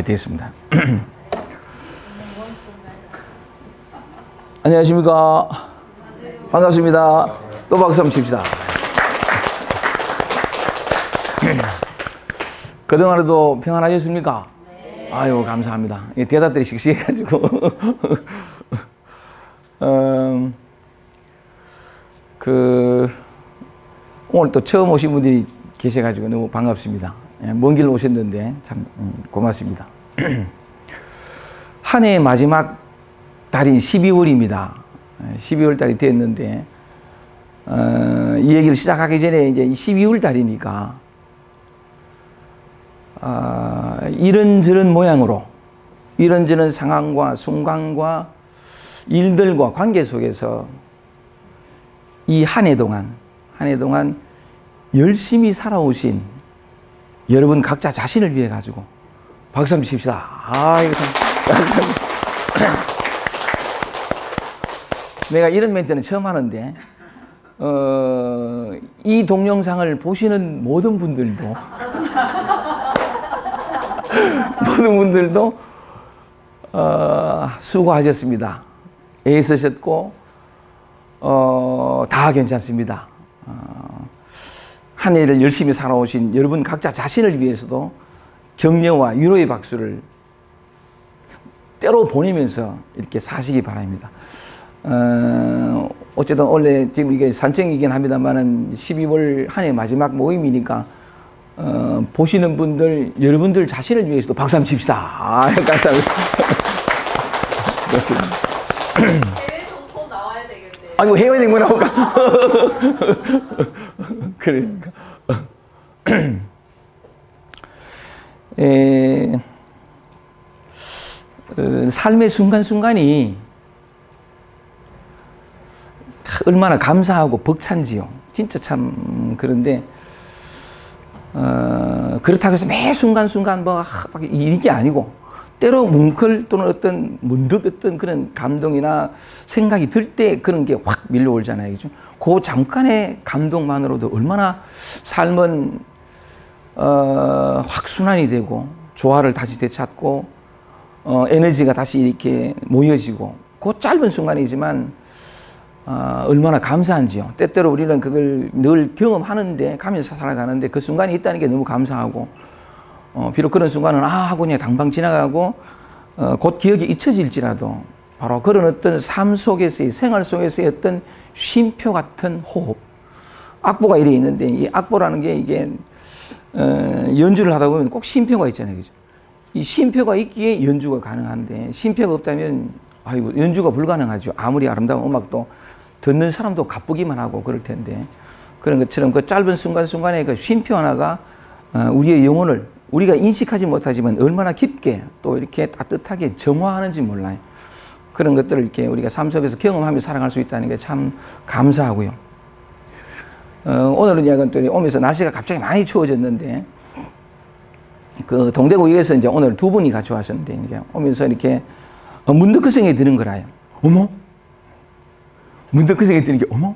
됐습니다. 안녕하십니까. 반갑습니다. 또 박수 한번 칩시다. 그동안에도 평안하셨습니까? 네. 아유, 감사합니다. 대답들이 씩씩해가지고. 오늘 또 처음 오신 분들이 계셔가지고 너무 반갑습니다. 먼 길 오셨는데 참 고맙습니다. 한 해의 마지막 달인 12월입니다. 12월 달이 됐는데, 이 얘기를 시작하기 전에 이제 12월 달이니까, 이런저런 모양으로, 이런저런 상황과 순간과 일들과 관계 속에서 이 한 해 동안 열심히 살아오신 여러분 각자 자신을 위해 가지고 박수 한번 칩시다. 이거 참. 내가 이런 멘트는 처음 하는데, 이 동영상을 보시는 모든 분들도, 수고하셨습니다. 애쓰셨고, 다 괜찮습니다. 한 해를 열심히 살아오신 여러분 각자 자신을 위해서도 격려와 위로의 박수를 때로 보내면서 이렇게 사시기 바랍니다. 어쨌든 원래 지금 이게 산청이긴 합니다만은 12월 한 해 마지막 모임이니까 보시는 분들, 여러분들 자신을 위해서도 박수 한번 칩시다. 감사합니다. 그렇습니다. 해외 정보 나와야 되겠네. 아이고, 해외 정보 나올까? 그러니까. 삶의 순간순간이 얼마나 감사하고 벅찬지요. 진짜 참 그런데, 그렇다고 해서 매 순간순간 이게 아니고, 때로 뭉클 또는 어떤 문득 어떤 그런 감동이나 생각이 들 때 그런 게 확 밀려오잖아요. 그죠? 그 잠깐의 감동만으로도 얼마나 삶은 확순환이 되고, 조화를 다시 되찾고, 에너지가 다시 이렇게 모여지고, 그 짧은 순간이지만, 얼마나 감사한지요. 때때로 우리는 그걸 늘 경험하는데, 가면서 살아가는데 그 순간이 있다는 게 너무 감사하고, 비록 그런 순간은 하고 그냥 당방 지나가고, 곧 기억이 잊혀질지라도, 바로 그런 어떤 삶 속에서의, 생활 속에서의 어떤 쉼표 같은 호흡. 악보가 이래 있는데, 이 악보라는 게 이게, 연주를 하다 보면 꼭 쉼표가 있잖아요. 그죠? 이 쉼표가 있기에 연주가 가능한데, 쉼표가 없다면, 연주가 불가능하죠. 아무리 아름다운 음악도 듣는 사람도 가쁘기만 하고 그럴 텐데, 그런 것처럼 그 짧은 순간순간에 그 쉼표 하나가 우리의 영혼을 우리가 인식하지 못하지만 얼마나 깊게 또 이렇게 따뜻하게 정화하는지 몰라요. 그런 것들을 이렇게 우리가 삶 속에서 경험하며 살아갈 수 있다는 게 참 감사하고요. 오늘은 약간 또 오면서 날씨가 갑자기 많이 추워졌는데, 그 동대구역에서 이제 오늘 두 분이 같이 왔었는데, 이제 오면서 이렇게 문득 그 생각이 드는 거라요. 어머? 문득 그 생각이 드는 게, 어머?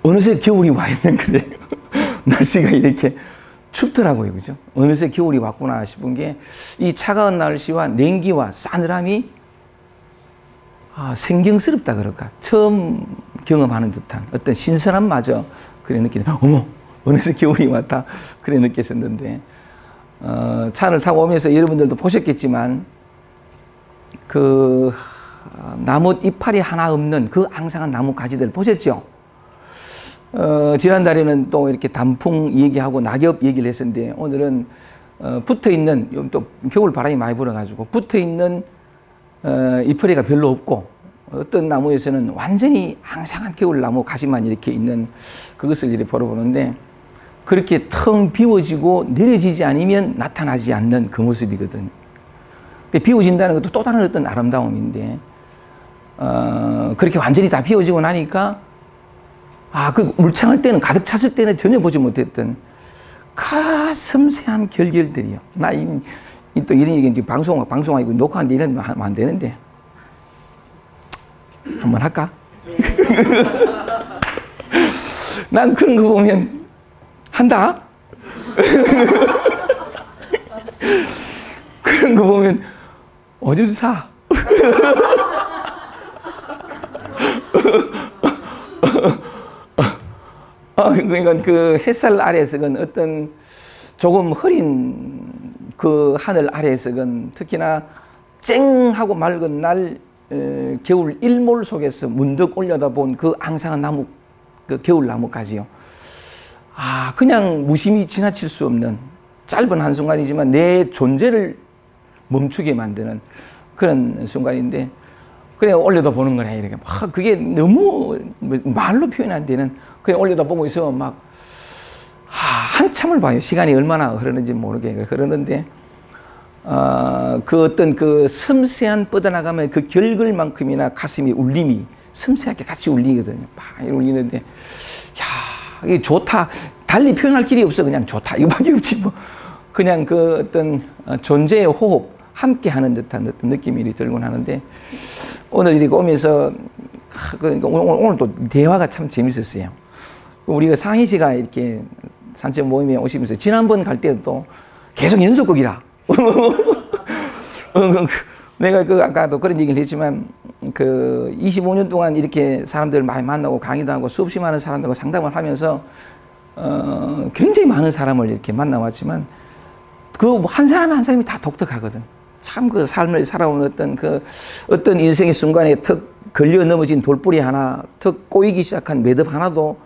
어느새 겨울이 와 있는 거래요. 날씨가 이렇게 춥더라고요. 그죠? 어느새 겨울이 왔구나 싶은 게, 이 차가운 날씨와 냉기와 싸늘함이 생경스럽다 그럴까? 처음 경험하는 듯한 어떤 신선함마저 그래 느끼는, 어머! 어느새 겨울이 왔다. 그래 느꼈었는데, 차를 타고 오면서 여러분들도 보셨겠지만, 그 나무 이파리 하나 없는 그 앙상한 나무 가지들 보셨죠? 지난달에는 또 이렇게 단풍 얘기하고 낙엽 얘기를 했었는데, 오늘은 붙어있는, 또 겨울 바람이 많이 불어가지고 붙어있는 이파리가 별로 없고, 어떤 나무에서는 완전히 앙상한 겨울나무 가지만 이렇게 있는 그것을 이렇게 보러보는데, 그렇게 텅 비워지고 내려지지 않으면 나타나지 않는 그 모습이거든. 비워진다는 것도 또 다른 어떤 아름다움인데, 그렇게 완전히 다 비워지고 나니까, 그 물창할 때는, 가득 찼을 때는 전혀 보지 못했던 그 섬세한 결결들이요. 또 이런 얘기, 방송하고 녹화하는데 이러면 안 되는데. 한번 할까? 난 그런 거 보면 한다? 그런 거 보면 어주사. 그러니까 그 햇살 아래에서 건 어떤 조금 흐린 그 하늘 아래에서 건 특히나 쨍하고 맑은 날 겨울 일몰 속에서 문득 올려다본 그 앙상한 나무, 그 겨울나무까지요. 그냥 무심히 지나칠 수 없는 짧은 한순간이지만 내 존재를 멈추게 만드는 그런 순간인데, 그래 올려다보는 거네. 이렇게 그게 너무 말로 표현 안 되는, 그냥 올려다보고 있어 막 한참을 봐요. 시간이 얼마나 흐르는지 모르게 흐르는데, 그 어떤 그 섬세한 뻗어나가면 그 결글만큼이나 가슴이 울림이 섬세하게 같이 울리거든요. 막 울리는데, 야, 이게 좋다. 달리 표현할 길이 없어. 그냥 좋다. 이거밖에 없지 뭐. 그냥 그 어떤 존재의 호흡, 함께 하는 듯한 어떤 느낌이 들곤 하는데, 오늘 이렇게 오면서 오늘 또 대화가 참 재밌었어요. 우리가 상희 씨가 이렇게 산책 모임에 오시면서 지난번 갈 때도 계속 연속극이라. 내가 그 아까도 그런 얘기를 했지만, 그 25년 동안 이렇게 사람들 많이 만나고 강의도 하고 수없이 많은 사람들과 상담을 하면서 굉장히 많은 사람을 이렇게 만나왔지만, 그 한 사람 한 사람이 다 독특하거든. 참 그 삶을 살아온 어떤 인생의 순간에 턱 걸려 넘어진 돌뿌리 하나, 턱 꼬이기 시작한 매듭 하나도,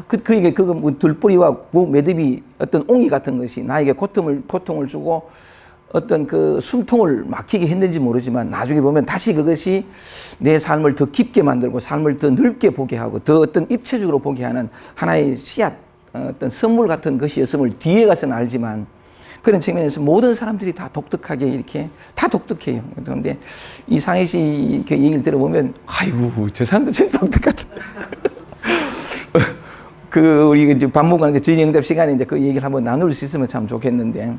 그게 그 돌뿌리와 그 매듭이 어떤 옹이 같은 것이 나에게 고통을 주고 어떤 그 숨통을 막히게 했는지 모르지만, 나중에 보면 다시 그것이 내 삶을 더 깊게 만들고 삶을 더 넓게 보게 하고 더 어떤 입체적으로 보게 하는 하나의 씨앗, 어떤 선물 같은 것이었음을 뒤에 가서는 알지만, 그런 측면에서 모든 사람들이 다 독특하게 이렇게 다 독특해요. 그런데 이 상희 씨 그 얘기를 들어보면, 아이고 저 사람들 진짜 독특하다. 우리 이제 밥 먹고 나서 질의응답 시간에 이제 그 얘기를 한번 나눌 수 있으면 참 좋겠는데,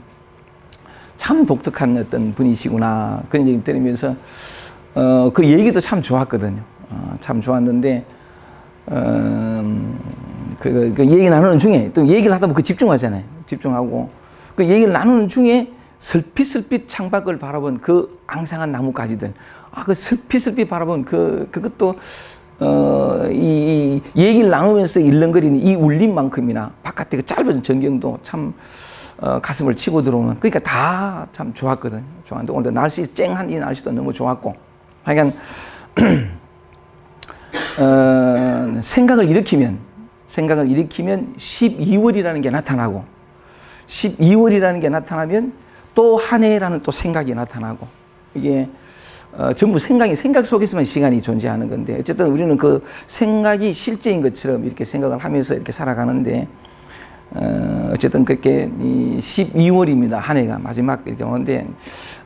참 독특한 어떤 분이시구나 그런 얘기 들으면서 그 얘기도 참 좋았거든요. 참 좋았는데 그 얘기 나누는 중에 또 얘기를 하다 보면 그 집중하잖아요. 집중하고 그 얘기를 나누는 중에 슬핏슬핏 창밖을 바라본 그 앙상한 나무가지들, 그 슬핏슬핏 바라본 그것도 이 얘기를 나누면서 일렁거리는 이 울림만큼이나 바깥에 그 짧은 전경도 참 가슴을 치고 들어오는, 그러니까 다 참 좋았거든요. 좋았는데 오늘 날씨 쨍한 이 날씨도 너무 좋았고, 하여간 생각을 일으키면 12월이라는 게 나타나고, 12월이라는 게 나타나면 또 한 해라는 또 생각이 나타나고, 이게 전부 생각 속에서만 시간이 존재하는 건데, 어쨌든 우리는 그 생각이 실제인 것처럼 이렇게 생각을 하면서 이렇게 살아가는데, 어쨌든 그렇게 12월입니다. 한 해가 마지막 이렇게 오는데,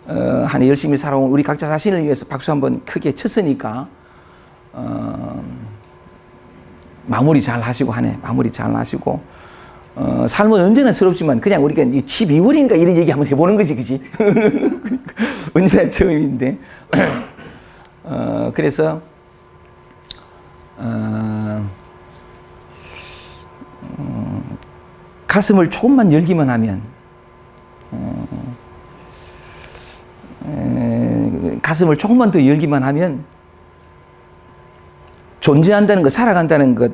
한 해 열심히 살아온 우리 각자 자신을 위해서 박수 한번 크게 쳤으니까, 마무리 잘 하시고, 한 해 마무리 잘 하시고, 삶은 언제나 새롭지만 그냥 우리가 12월인가 이런 얘기 한번 해보는 거지, 그지? 언제나 처음인데. 그래서, 가슴을 조금만 열기만 하면, 가슴을 조금만 더 열기만 하면, 존재한다는 것, 살아간다는 것,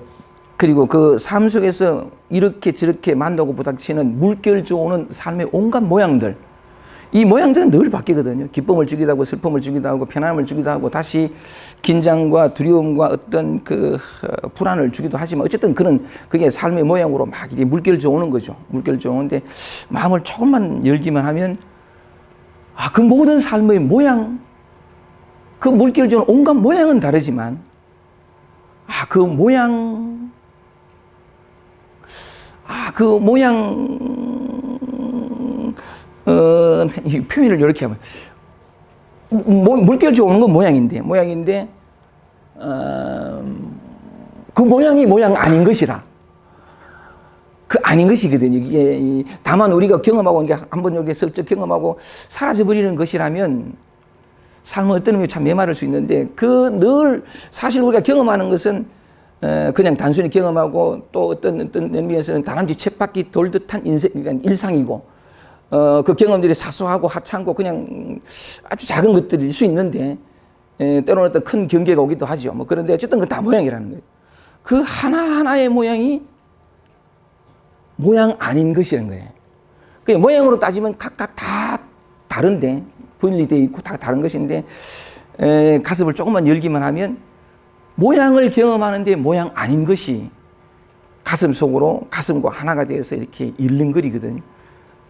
그리고 그 삶 속에서 이렇게 저렇게 만나고 부닥치는 물결져 오는 삶의 온갖 모양들, 이 모양들은 늘 바뀌거든요. 기쁨을 주기도 하고 슬픔을 주기도 하고 편안함을 주기도 하고 다시 긴장과 두려움과 어떤 그 불안을 주기도 하지만, 어쨌든 그게 삶의 모양으로 막 이렇게 물결져 오는 거죠. 물결져 오는데 마음을 조금만 열기만 하면, 그 모든 삶의 모양, 그 물결져 오는 온갖 모양은 다르지만, 그 모양, 이 표현을 이렇게 하면, 물결져 오는 건 모양인데, 그 모양이 모양 아닌 것이라. 그 아닌 것이거든요. 이게 다만 우리가 경험하고, 이게 한번 여기 슬쩍 경험하고 사라져버리는 것이라면 삶은 어떤 의미로 참 메마를 수 있는데, 늘 사실 우리가 경험하는 것은 그냥 단순히 경험하고, 또 어떤 의미에서는 다람쥐 쳇바퀴 돌 듯한 인생, 그러니까 일상이고, 그 경험들이 사소하고 하찮고 그냥 아주 작은 것들일 수 있는데, 때로는 어떤 큰 경계가 오기도 하죠. 뭐 그런데 어쨌든 그 다 모양이라는 거예요. 그 하나하나의 모양이 모양 아닌 것이라는 거예요. 그 모양으로 따지면 각각 다 다른데, 분리되어 있고 다 다른 것인데, 가슴을 조금만 열기만 하면 모양을 경험하는데 모양 아닌 것이 가슴 속으로 가슴과 하나가 되어서 이렇게 일렁거리거든요.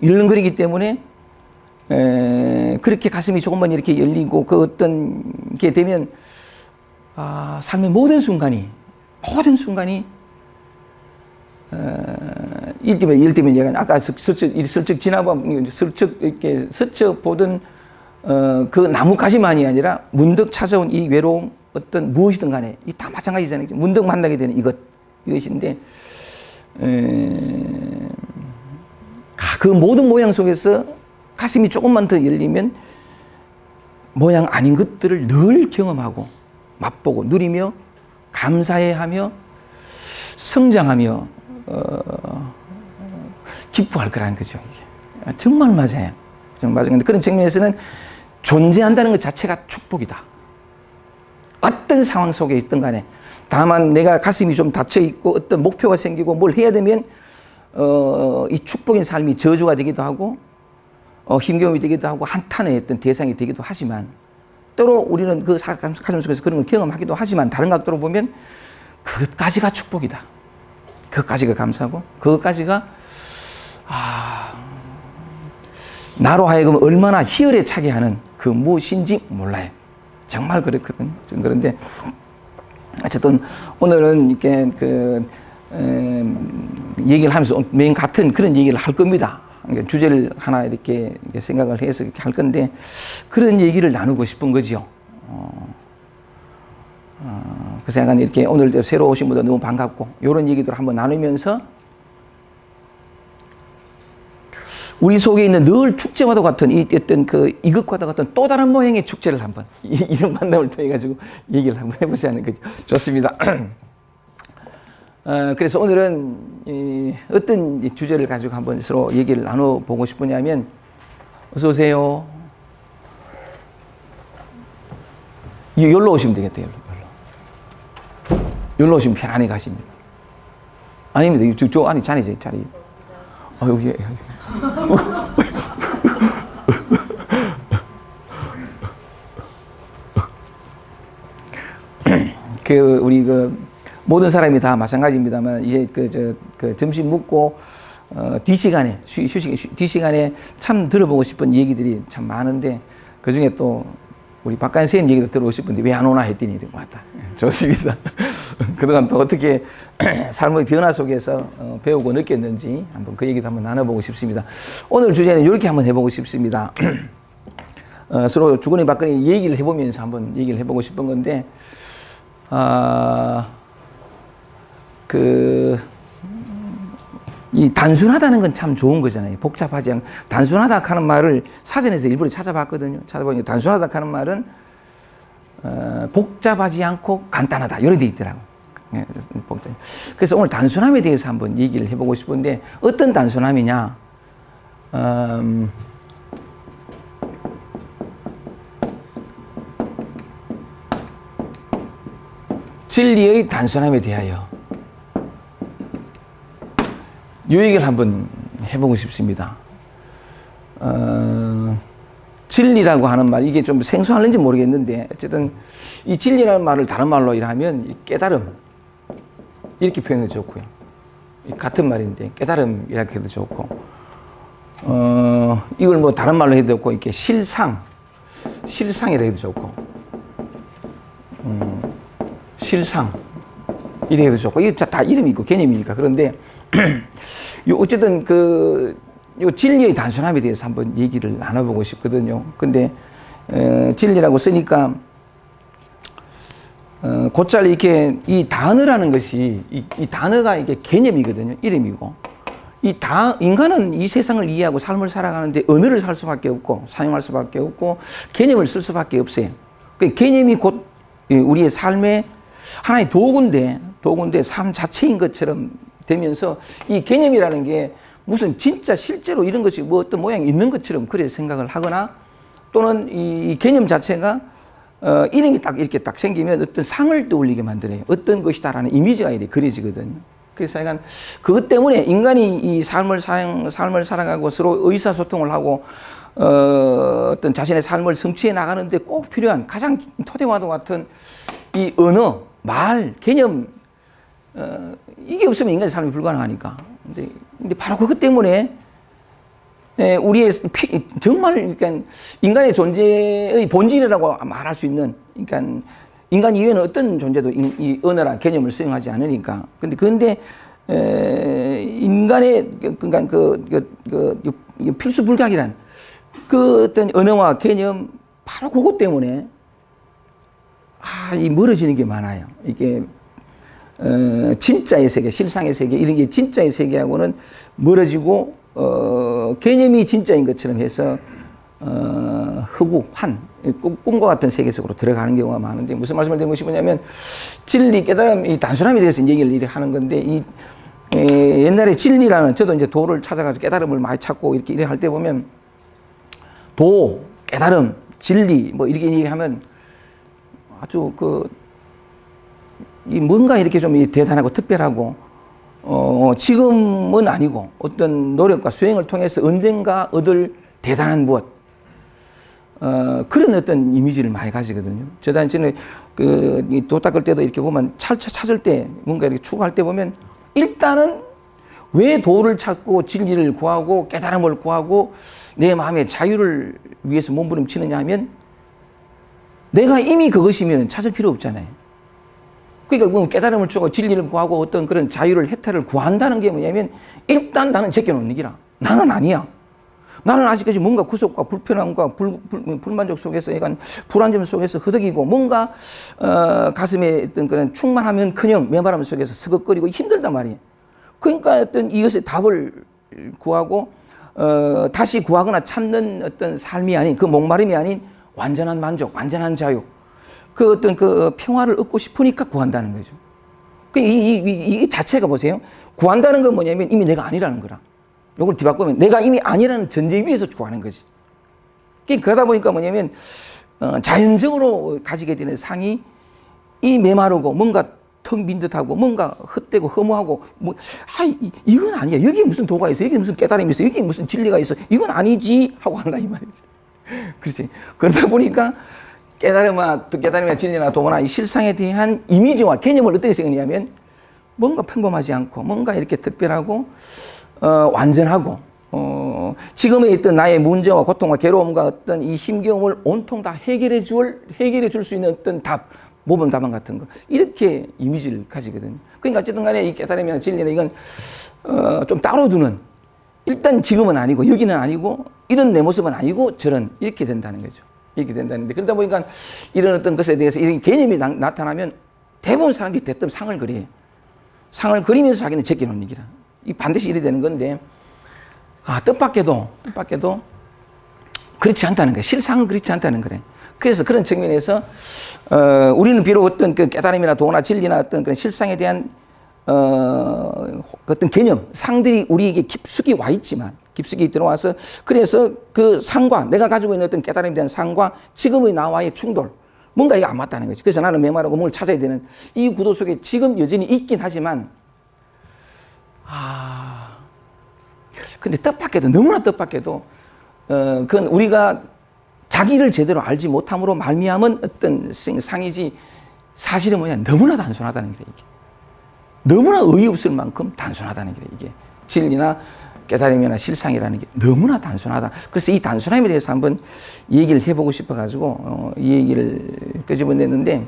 일렁거리기 때문에 그렇게 가슴이 조금만 이렇게 열리고 그 어떤 게 되면 삶의 모든 순간이 이럴 때면 얘가 아까 슬쩍 지나보면 스쳐 보던 그 나뭇가지만이 아니라 문득 찾아온 이 외로움 어떤 무엇이든 간에 이 다 마찬가지잖아요. 문득 만나게 되는 이것인데 그 모든 모양 속에서 가슴이 조금만 더 열리면 모양 아닌 것들을 늘 경험하고 맛보고 누리며 감사해하며 성장하며 기뻐할 거라는 거죠. 정말 맞아요. 정말 맞아요. 근데 그런 측면에서는 존재한다는 것 자체가 축복이다. 어떤 상황 속에 있든 간에 다만 내가 가슴이 좀 닫혀있고 어떤 목표가 생기고 뭘 해야 되면 이 축복인 삶이 저주가 되기도 하고 힘겨움이 되기도 하고 한탄의 어떤 대상이 되기도 하지만 때로 우리는 그 가슴 속에서 그런 걸 경험하기도 하지만 다른 각도로 보면 그것까지가 축복이다. 그것까지가 감사하고 그것까지가 나로 하여금 얼마나 희열에 차게 하는 그 무엇인지 몰라요. 정말 그렇거든요. 그런데 어쨌든 오늘은 이렇게 얘기를 하면서 매일 같은 그런 얘기를 할 겁니다. 그러니까 주제를 하나 이렇게 생각을 해서 이렇게 할 건데 그런 얘기를 나누고 싶은 거죠. 그래서 약간 이렇게 오늘 새로 오신 분들 너무 반갑고 이런 얘기들 한번 나누면서 우리 속에 있는 늘 축제와도 같은 이것과도 같은 또 다른 모양의 축제를 한번 이런 만남을 통해 가지고 얘기를 한번 해보자는 거죠. 좋습니다. 그래서 오늘은 어떤 주제를 가지고 한번 서로 얘기를 나눠보고 싶으냐면 어서 오세요. 여기로 오시면 되겠대요. 여기로 오시면 편안히 가십니다. 아닙니다. 저 안에 자리. 여기. 우리 모든 사람이 다 마찬가지입니다만 이제 점심 먹고 뒤 시간에 뒤 시간에 참 들어보고 싶은 얘기들이 참 많은데 그 중에 또 우리 박가연 선생님 얘기도 들어보고 싶은데 왜 안 오나 했더니 왔다. 좋습니다. 그동안 또 어떻게 삶의 변화 속에서 배우고 느꼈는지 한번 그 얘기도 한번 나눠보고 싶습니다. 오늘 주제는 이렇게 한번 해보고 싶습니다. 서로 주거니 받거니 얘기를 해보면서 한번 얘기를 해보고 싶은 건데 이 단순하다는 건 참 좋은 거잖아요. 복잡하지 않고 단순하다 하는 말을 사전에서 일부러 찾아봤거든요. 찾아보니까 단순하다 하는 말은 복잡하지 않고 간단하다 이런 데 있더라고. 그래서 오늘 단순함에 대해서 한번 얘기를 해보고 싶은데 어떤 단순함이냐? 진리의 단순함에 대하여 이 얘기를 한번 해보고 싶습니다. 진리라고 하는 말, 이게 좀 생소할는지 모르겠는데 어쨌든 이 진리라는 말을 다른 말로 하면 깨달음 이렇게 표현해도 좋고요. 같은 말인데 깨달음 이렇게 해도 좋고 이걸 뭐 다른 말로 해도 좋고 이렇게 실상이라 해도 좋고 실상 이래 해도 좋고 이게 다 이름이 있고 개념이니까. 그런데 어쨌든 요 진리의 단순함에 대해서 한번 얘기를 나눠보고 싶거든요. 근데 진리라고 쓰니까 곧잘 이렇게 이 단어라는 것이 이 단어가 이게 개념이거든요. 이름이고 인간은 이 세상을 이해하고 삶을 살아가는데 언어를 살 수밖에 없고 사용할 수밖에 없고 개념을 쓸 수밖에 없어요. 그 개념이 곧 우리의 삶의 하나의 도구인데 삶 자체인 것처럼 되면서 이 개념이라는 게 무슨 진짜 실제로 이런 것이 뭐 어떤 모양이 있는 것처럼 그래 생각을 하거나 또는 이 개념 자체가 이름이 딱 이렇게 딱 생기면 어떤 상을 떠올리게 만들어요. 어떤 것이다라는 이미지가 이렇게 그려지거든요. 그래서 약간 그것 때문에 인간이 이 삶을 살아가고 서로 의사소통을 하고 어떤 자신의 삶을 성취해 나가는데 꼭 필요한 가장 토대와도 같은 이 언어, 말, 개념 이게 없으면 인간의 삶이 불가능하니까. 근데 바로 그것 때문에 우리의 정말 그러니까 인간의 존재의 본질이라고 말할 수 있는 그러니까 인간 이외에는 어떤 존재도 이 언어란 개념을 수용하지 않으니까. 근데 인간의 그러니까 그 필수 불가이란 그 어떤 언어와 개념 바로 그것 때문에 이 멀어지는 게 많아요. 이게 진짜의 세계, 실상의 세계 이런 게 진짜의 세계하고는 멀어지고 개념이 진짜인 것처럼 해서 흑우, 환, 꿈과 같은 세계 속으로 들어가는 경우가 많은데 무슨 말씀을 드리고 싶으냐면 진리, 깨달음, 이 단순함에 대해서 얘기를 하는 건데 옛날에 진리라는 저도 이제 도를 찾아가지고 깨달음을 많이 찾고 이렇게 할 때 보면 도, 깨달음, 진리 뭐 이렇게 얘기하면 아주 뭔가 이렇게 좀 대단하고 특별하고 지금은 아니고 어떤 노력과 수행을 통해서 언젠가 얻을 대단한 무엇 그런 어떤 이미지를 많이 가지거든요. 저는 도 닦을 때도 이렇게 보면 찾을 때 뭔가 이렇게 추구할 때 보면 일단은 왜 도를 찾고 진리를 구하고 깨달음을 구하고 내 마음의 자유를 위해서 몸부림치느냐 하면 내가 이미 그것이면 찾을 필요 없잖아요. 그러니까 뭐 깨달음을 추구하고 진리를 구하고 어떤 그런 자유를 혜택을 구한다는 게 뭐냐면 일단 나는 제껴놓는 기라. 나는 아니야. 나는 아직까지 뭔가 구속과 불편함과 불만족 속에서 약간 불안정 속에서 흐득이고 뭔가 가슴에 어떤 그런 충만하면커녕 메마름 속에서 서걱거리고 힘들단 말이에요. 그러니까 어떤 이것의 답을 구하고 다시 구하거나 찾는 어떤 삶이 아닌 그 목마름이 아닌 완전한 만족, 완전한 자유 그 어떤 그 평화를 얻고 싶으니까 구한다는 거죠. 이 자체가 보세요. 구한다는 건 뭐냐면 이미 내가 아니라는 거라. 이걸 뒤바꾸면 내가 이미 아니라는 전제 위에서 구하는 거지. 그러다 보니까 뭐냐면 자연적으로 가지게 되는 상이 이 메마르고 뭔가 텅 빈 듯하고 뭔가 헛되고 허무하고 이건 아니야. 여기에 무슨 도가 있어. 여기에 무슨 깨달음이 있어. 여기에 무슨 진리가 있어. 이건 아니지 하고 한다 이 말이지. 그렇지. 그러다 보니까 깨달음이나 진리나 도나 이 실상에 대한 이미지와 개념을 어떻게 생각하냐면 뭔가 평범하지 않고 뭔가 이렇게 특별하고 완전하고 지금에 있던 나의 문제와 고통과 괴로움과 어떤 이 힘겨움을 온통 다 해결해 줄 수 있는 어떤 답, 모범 답안 같은 거 이렇게 이미지를 가지거든요. 그러니까 어쨌든 간에 이 깨달음이나 진리나 이건 좀 따로 두는 일단 지금은 아니고 여기는 아니고 이런 내 모습은 아니고 저런 이렇게 된다는 거죠. 이렇게 된다는데 그러다 보니까 이런 어떤 것에 대해서 이런 개념이 나타나면 대부분 사람들이 대뜸 상을 그려요. 상을 그리면서 자기는 제껴놓는 얘기라. 이 반드시 이래 되는 건데 뜻밖에도 그렇지 않다는 거예요. 실상은 그렇지 않다는 거래. 그래서 그런 측면에서 우리는 비록 어떤 그 깨달음이나 도나 진리나 어떤 그런 실상에 대한 어떤 개념, 상들이 우리에게 깊숙이 와 있지만 깊숙이 들어와서 그래서 그 상과 내가 가지고 있는 어떤 깨달음에 대한 상과 지금의 나와의 충돌 뭔가 이게 안 맞다는 거지. 그래서 나는 메마르고 뭘 찾아야 되는 이 구도 속에 지금 여전히 있긴 하지만 근데 뜻밖에도 너무나 뜻밖에도 그건 우리가 자기를 제대로 알지 못함으로 말미암은 어떤 상이지 사실은 뭐냐 너무나 단순하다는 게 이게 너무나 어이없을 만큼 단순하다는 게 이게 진리나 깨달음이나 실상이라는 게 너무나 단순하다. 그래서 이 단순함에 대해서 한번 얘기를 해보고 싶어가지고 이 얘기를 끄집어냈는데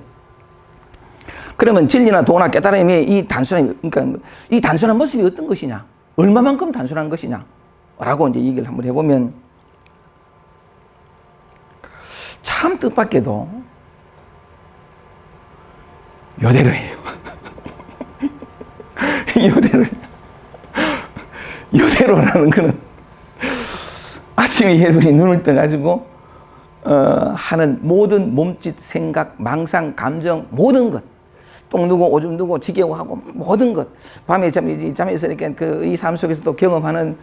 그러면 진리나 도나 깨달음의 이 단순함, 그러니까 이 단순한 모습이 어떤 것이냐, 얼마만큼 단순한 것이냐라고 이제 얘기를 한번 해보면 참 뜻밖에도 요대로예요. 요대로라는 거는 아침에 여러분이 눈을 떠가지고 하는 모든 몸짓, 생각, 망상, 감정 모든 것 똥 누고 오줌 누고 지겨워하고 모든 것 밤에 잠에서 이렇게 이 삶 속에서도 경험하는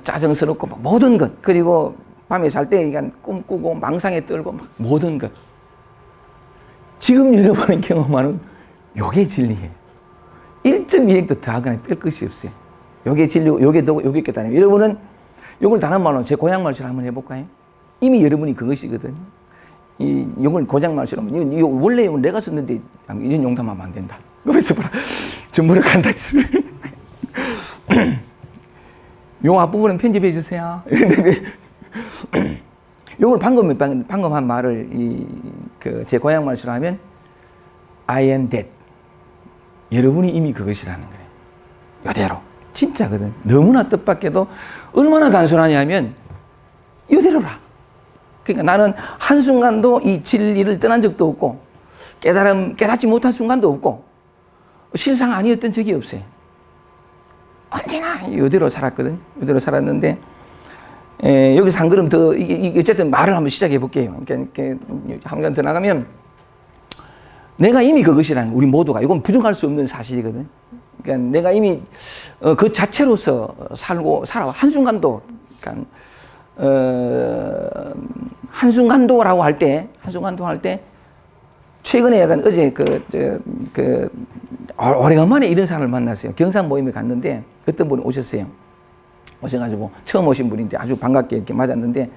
짜증스럽고 막 모든 것, 그리고 밤에 잘 때 꿈꾸고 망상에 떨고 막 모든 것. 지금 여러분이 경험하는 요게 진리예요. 1.2핵도 더하거나 뺄 것이 없어요. 요게 진리고 요게 더고 요게 깨달음. 여러분은 요걸 다른 말로 제 고향 말처럼 한번 해볼까요? 이미 여러분이 그것이거든요. 요걸 고향 말처럼 원래 이건 내가 썼는데 이런 용담하면 안 된다. 그래서 봐라. 저 뭐라 간다. 요 앞부분은 편집해 주세요. 요걸 방금 한 말을 제 고향 말처럼 하면 I am that. 여러분이 이미 그것이라는 거예요. 이대로. 진짜거든. 너무나 뜻밖에도 얼마나 단순하냐면 이대로라. 그러니까 나는 한순간도 이 진리를 떠난 적도 없고 깨닫지 못한 순간도 없고 실상 아니었던 적이 없어요. 언제나 이대로 살았거든요. 이대로 살았는데 여기서 한 걸음 더 어쨌든 말을 한번 시작해 볼게요. 그러니까 한 걸음 더 나가면 내가 이미 그것이라는 우리 모두가 이건 부정할 수 없는 사실이거든. 그러니까 내가 이미 그 자체로서 살아 한순간도 그러니까 한순간도라고 할 때 최근에 약간 어제 오래간만에 이런 사람을 만났어요. 경상 모임에 갔는데 어떤 분이 오셨어요. 오셔가지고 처음 오신 분인데 아주 반갑게 이렇게 맞았는데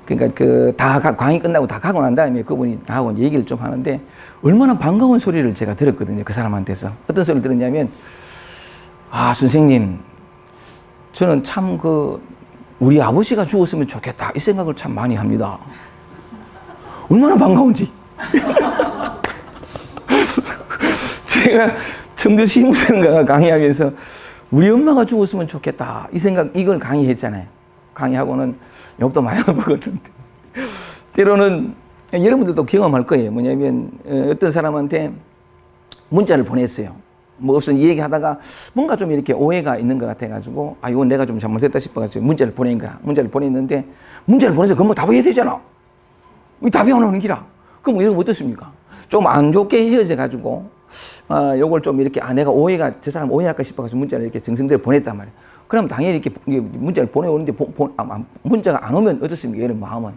그러니까 강의 끝나고 다 가고 난 다음에 그분이 나하고 얘기를 좀 하는데 얼마나 반가운 소리를 제가 들었거든요. 그 사람한테서 어떤 소리를 들었냐면 아 선생님 저는 참 우리 아버지가 죽었으면 좋겠다 이 생각을 참 많이 합니다. 얼마나 반가운지. 제가 청주 시무선가 강의하면서 우리 엄마가 죽었으면 좋겠다 이 생각 이걸 강의했잖아요. 강의하고는 욕도 많이 먹었는데 때로는 여러분들도 경험할 거예요. 뭐냐면 어떤 사람한테 문자를 보냈어요. 뭐 없어 얘기하다가 뭔가 좀 이렇게 오해가 있는 것 같아가지고 아 이건 내가 좀 잘못했다 싶어가지고 문자를 보낸 거야. 문자를 보냈는데 문자를 보내서 그건 뭐 답해야 되잖아. 왜 답이 안 오는 기라? 그럼 이거 어떻습니까? 좀 안 좋게 헤어져가지고 요걸 좀 이렇게 내가 저 사람 오해할까 싶어가지고 문자를 이렇게 정성대로 보냈단 말이에요. 그럼 당연히 이렇게 문자를 보내오는데 문자가 안 오면 어떻습니까? 이런 마음은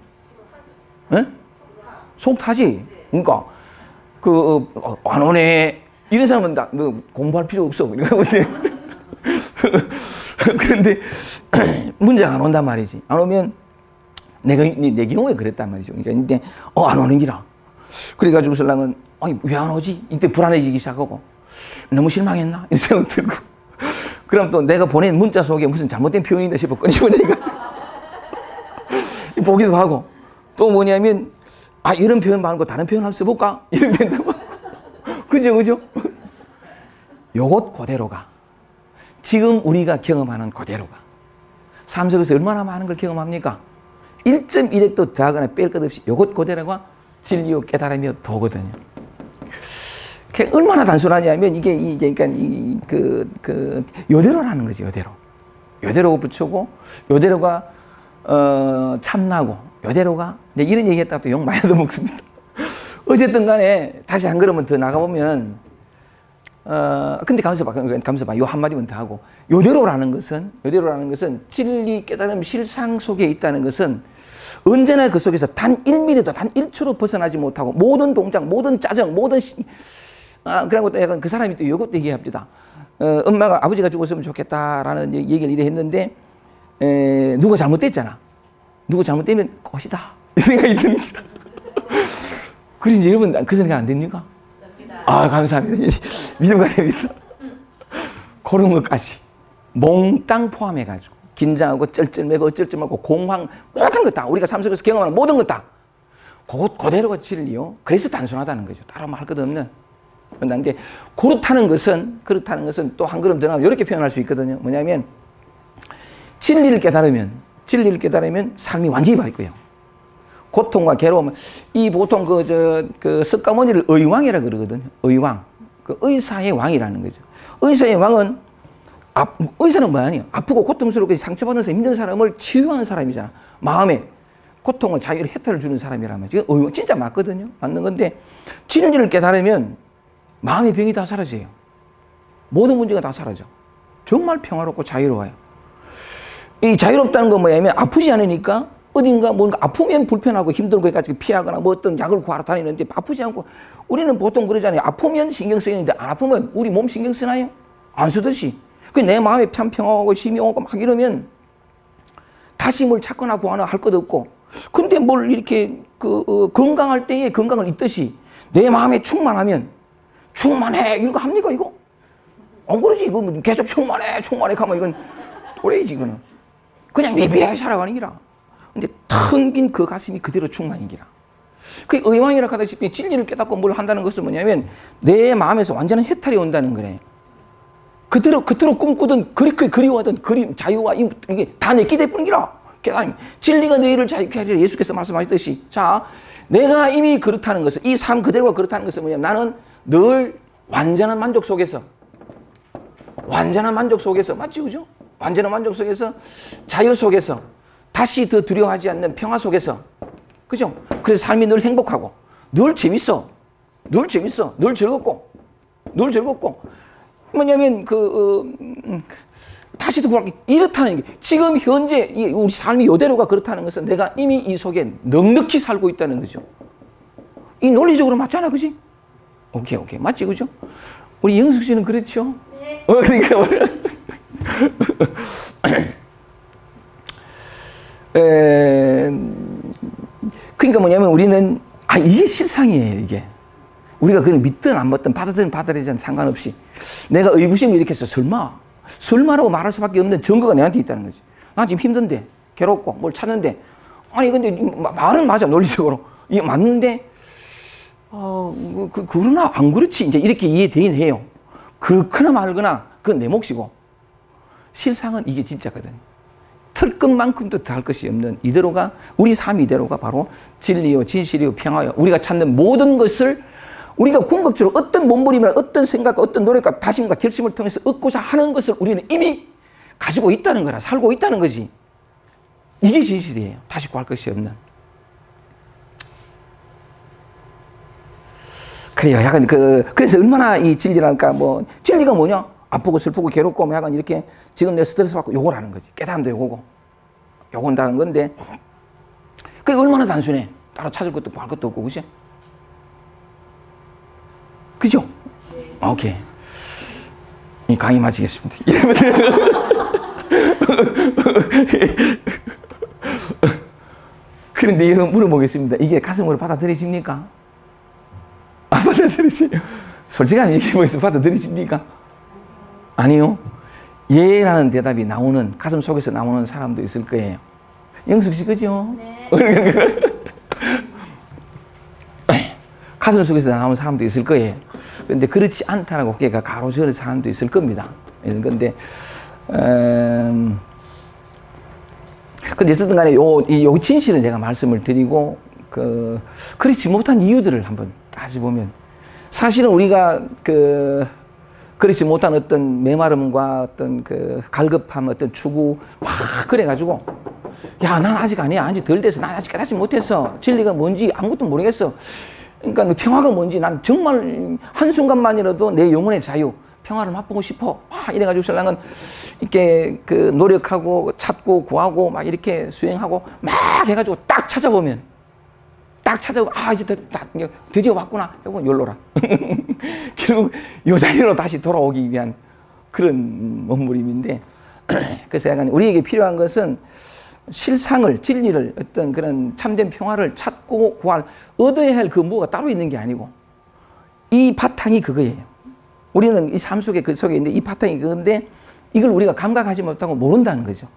예? 속 타지. 그러니까 안 오네. 이런 사람은 공부할 필요 없어. 그런데 문자가 안 온단 말이지. 안 오면 내 경우에 그랬단 말이죠. 그러니까 안 오는 기라. 그래가지고 설랑은 아니 왜 안 오지? 이때 불안해지기 시작하고 너무 실망했나? 이런 생각 들고 그럼 또 내가 보낸 문자 속에 무슨 잘못된 표현이다 싶어 끊이보내니까 보기도 하고 또 뭐냐면 이런 표현 말고 다른 표현 한번 써볼까? 이런 표현도 그죠? 요것 그대로가 지금 우리가 경험하는 그대로가 삶 속에서 얼마나 많은 걸 경험합니까? 1.1핵도 더하거나 뺄 것 없이 요것 그대로가 진리요 깨달음이요 도거든요. 얼마나 단순하냐면 이게 그러니까 요대로라는 거죠. 요대로 붙이고 요대로가 참나고 요대로가 이런 얘기했다가 또 욕 많이 얻어먹습니다. 어쨌든 간에 다시 한 걸음은 더 나가보면 근데 가면서 봐. 요 한마디만 더 하고 요대로라는 것은 진리 깨달음 실상 속에 있다는 것은 언제나 그 속에서 단 1mm도 단 1초로 벗어나지 못하고 모든 동작 모든 짜증 모든 그리고 또 약간 그 사람이 또 이것도 얘기합니다. 아버지가 죽었으면 좋겠다라는 얘기를 이래 했는데 누가 잘못됐잖아. 누가 잘못되면 것이다 이 생각이 듭니다. 그런데 여러분 그 생각 안 됩니까? 감사합니다. 믿음가 됩니다. 그런 것까지 몽땅 포함해가지고 긴장하고 쩔쩔매고 어쩔 줄 모르고 공황 모든 것 다 우리가 삶 속에서 경험하는 모든 것 다 그대로가 진리요. 그래서 단순하다는 거죠. 따로 말 것 없는. 그런데 그렇다는 것은 또 한 걸음 더 나가면 이렇게 표현할 수 있거든요. 뭐냐면 진리를 깨달으면 삶이 완전히 바뀌고요. 고통과 괴로움, 이 보통 석가모니를 의왕이라 그러거든요. 의왕, 의사의 왕이라는 거죠. 의사의 왕은 의사는 뭐 아니에요? 아프고 고통스럽게 상처받아서 힘든 사람을 치유하는 사람이잖아. 마음에 고통을 자유를 해탈을 주는 사람이라면 의왕 진짜 맞거든요. 맞는 건데 진리를 깨달으면 마음의 병이 다 사라져요. 모든 문제가 다 사라져. 정말 평화롭고 자유로워요. 이 자유롭다는 건 뭐냐면 아프지 않으니까 어딘가 뭔가 아프면 불편하고 힘들고 해가지고 피하거나 뭐 어떤 약을 구하러 다니는데 아프지 않고 우리는 보통 그러잖아요. 아프면 신경 쓰이는데 안 아프면 우리 몸 신경 쓰나요? 안 쓰듯이. 그 내 마음에 참 평화하고 힘이 오고 막 이러면 다시 뭘 찾거나 구하나 할 것도 없고 근데 뭘 이렇게 건강할 때에 건강을 잊듯이 내 마음에 충만하면 충만해 이런 거 합니까 이거? 안 그러지. 이거 계속 충만해 하면 이건 또래이지 이거는. 그냥 미비하게 살아가는 기라. 근데 텅 빈 그 가슴이 그대로 충만인 기라. 그 의왕이라 하다시피 진리를 깨닫고 뭘 한다는 것은 뭐냐면 내 마음에서 완전한 해탈이 온다는 거래. 그대로 꿈꾸던 그리워하던 그림 자유와 이게 다 내 기대 뿐이라. 깨달음. 진리가 너희를 자유케 하리라 예수께서 말씀하셨듯이 자 내가 이미 그렇다는 것은 이 삶 그대로가 그렇다는 것은 뭐냐면 나는 늘 완전한 만족 속에서 맞지 그죠? 완전한 만족 속에서 자유 속에서 다시 더 두려워하지 않는 평화 속에서 그죠? 그래서 삶이 늘 행복하고 늘 재밌어 늘 즐겁고 뭐냐면 다시 돌아가기 이렇다는 게 지금 현재 우리 삶이 이대로가 그렇다는 것은 내가 이미 이 속에 넉넉히 살고 있다는 거죠. 이 논리적으로 맞잖아, 그지? 오케이 맞지, 그죠? 우리 영숙 씨는 그렇죠? 네. 그러니까 뭐냐면 우리는 이게 실상이에요. 이게 우리가 그걸 믿든 안 믿든 받아들이든 상관없이 내가 의구심을 일으켰어. 설마라고 말할 수밖에 없는 증거가 내한테 있다는 거지. 난 지금 힘든데 괴롭고 뭘 찾는데 아니 근데 말은 맞아 논리적으로 이게 맞는데 그러나 안 그렇지 이제 이렇게 이해되긴 해요. 그렇거나 말거나 그건 내 몫이고 실상은 이게 진짜거든. 틀 것만큼도 더 할 것이 없는 이대로가 우리 삶 이대로가 바로 진리요 진실이요 평화요 우리가 찾는 모든 것을 우리가 궁극적으로 어떤 몸부림이나 어떤 생각과 어떤 노력과 다짐과 결심을 통해서 얻고자 하는 것을 우리는 이미 가지고 있다는 거라 살고 있다는 거지. 이게 진실이에요. 다시 구할 것이 없는. 그래요. 약간 그래서 얼마나 이 진리랄까 뭐 진리가 뭐냐? 아프고 슬프고 괴롭고 뭐 약간 이렇게 지금 내가 스트레스 받고 요걸 하는 거지. 깨달음도 요거고. 요건다는 건데 그게 얼마나 단순해. 따로 찾을 것도 할 것도 없고 그지? 그죠? 네. 오케이. 이 강의 마치겠습니다. 그런데 이거 물어보겠습니다. 이게 가슴으로 받아들이십니까? 받아들이세요? 솔직한 얘기해보세요. 받아들이십니까? 아니요. 예라는 대답이 나오는 가슴 속에서 나오는 사람도 있을 거예요. 영숙 씨 그죠? 네. 가슴 속에서 나오는 사람도 있을 거예요. 그런데 그렇지 않다라고 걔가 가로저는 사람도 있을 겁니다. 그런데 근데 어쨌든 간에 요 진실은 제가 말씀을 드리고 그렇지 못한 이유들을 한번 따져보면 사실은 우리가 그렇지 못한 어떤 메마름과 어떤 갈급함, 어떤 추구 막 그래가지고 야, 난 아직 아니야. 아직 덜 돼서 난 아직 깨닫지 못했어. 진리가 뭔지 아무것도 모르겠어. 그러니까 평화가 뭔지 난 정말 한순간만이라도 내 영혼의 자유, 평화를 맛보고 싶어. 막 이래가지고 신랑은 이렇게 노력하고 찾고 구하고 막 이렇게 수행하고 막 해가지고 딱 찾아보면 이제 드디어 왔구나. 이건 욜로라. 결국 이 자리로 다시 돌아오기 위한 그런 몸부림인데 그래서 약간 우리에게 필요한 것은 실상을, 진리를, 어떤 그런 참된 평화를 찾고 얻어야 할 그 뭐가 따로 있는 게 아니고 이 바탕이 그거예요. 우리는 이 삶 속에 그 속에 있는데 이 바탕이 그건데 이걸 우리가 감각하지 못하고 모른다는 거죠.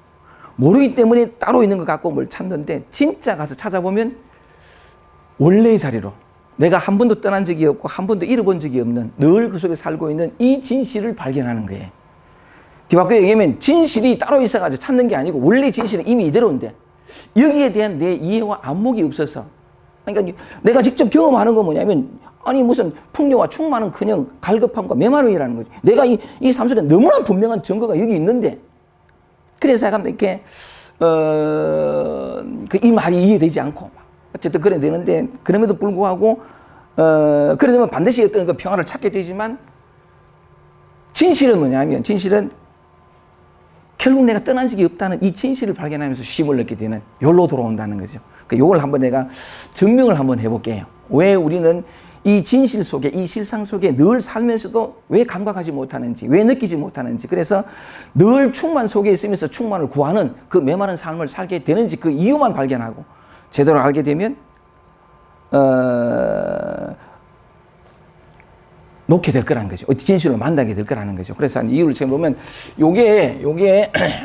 모르기 때문에 따로 있는 것 같고 뭘 찾는데 진짜 가서 찾아보면 원래의 자리로 내가 한 번도 떠난 적이 없고 한 번도 잃어본 적이 없는 늘 그 속에 살고 있는 이 진실을 발견하는 거예요. 뒤바꿔 얘기하면 진실이 따로 있어가지고 찾는 게 아니고 원래 진실은 이미 이대로인데 여기에 대한 내 이해와 안목이 없어서 그러니까 내가 직접 경험하는 건 뭐냐면 아니 무슨 풍요와 충만은 그냥 갈급함과 메마름이라는 거지. 내가 이 삶 속에 너무나 분명한 증거가 여기 있는데 그래서 약간 이렇게 이 말이 이해되지 않고 어쨌든 그래 되는데 그럼에도 불구하고 그러면 반드시 어떤 그 평화를 찾게 되지만 진실은 뭐냐면 진실은 결국 내가 떠난 적이 없다는 이 진실을 발견하면서 쉼을 얻게 되는 요로 돌아온다는 거죠. 그러니까 요걸 한번 내가 증명을 한번 해볼게요. 왜 우리는 이 진실 속에 이 실상 속에 늘 살면서도 왜 감각하지 못하는지 왜 느끼지 못하는지 그래서 늘 충만 속에 있으면서 충만을 구하는 그 메마른 삶을 살게 되는지 그 이유만 발견하고 제대로 알게 되면 놓게 될 거라는 거죠. 진실로 만나게 될 거라는 거죠. 그래서 이유를 지금 보면 요게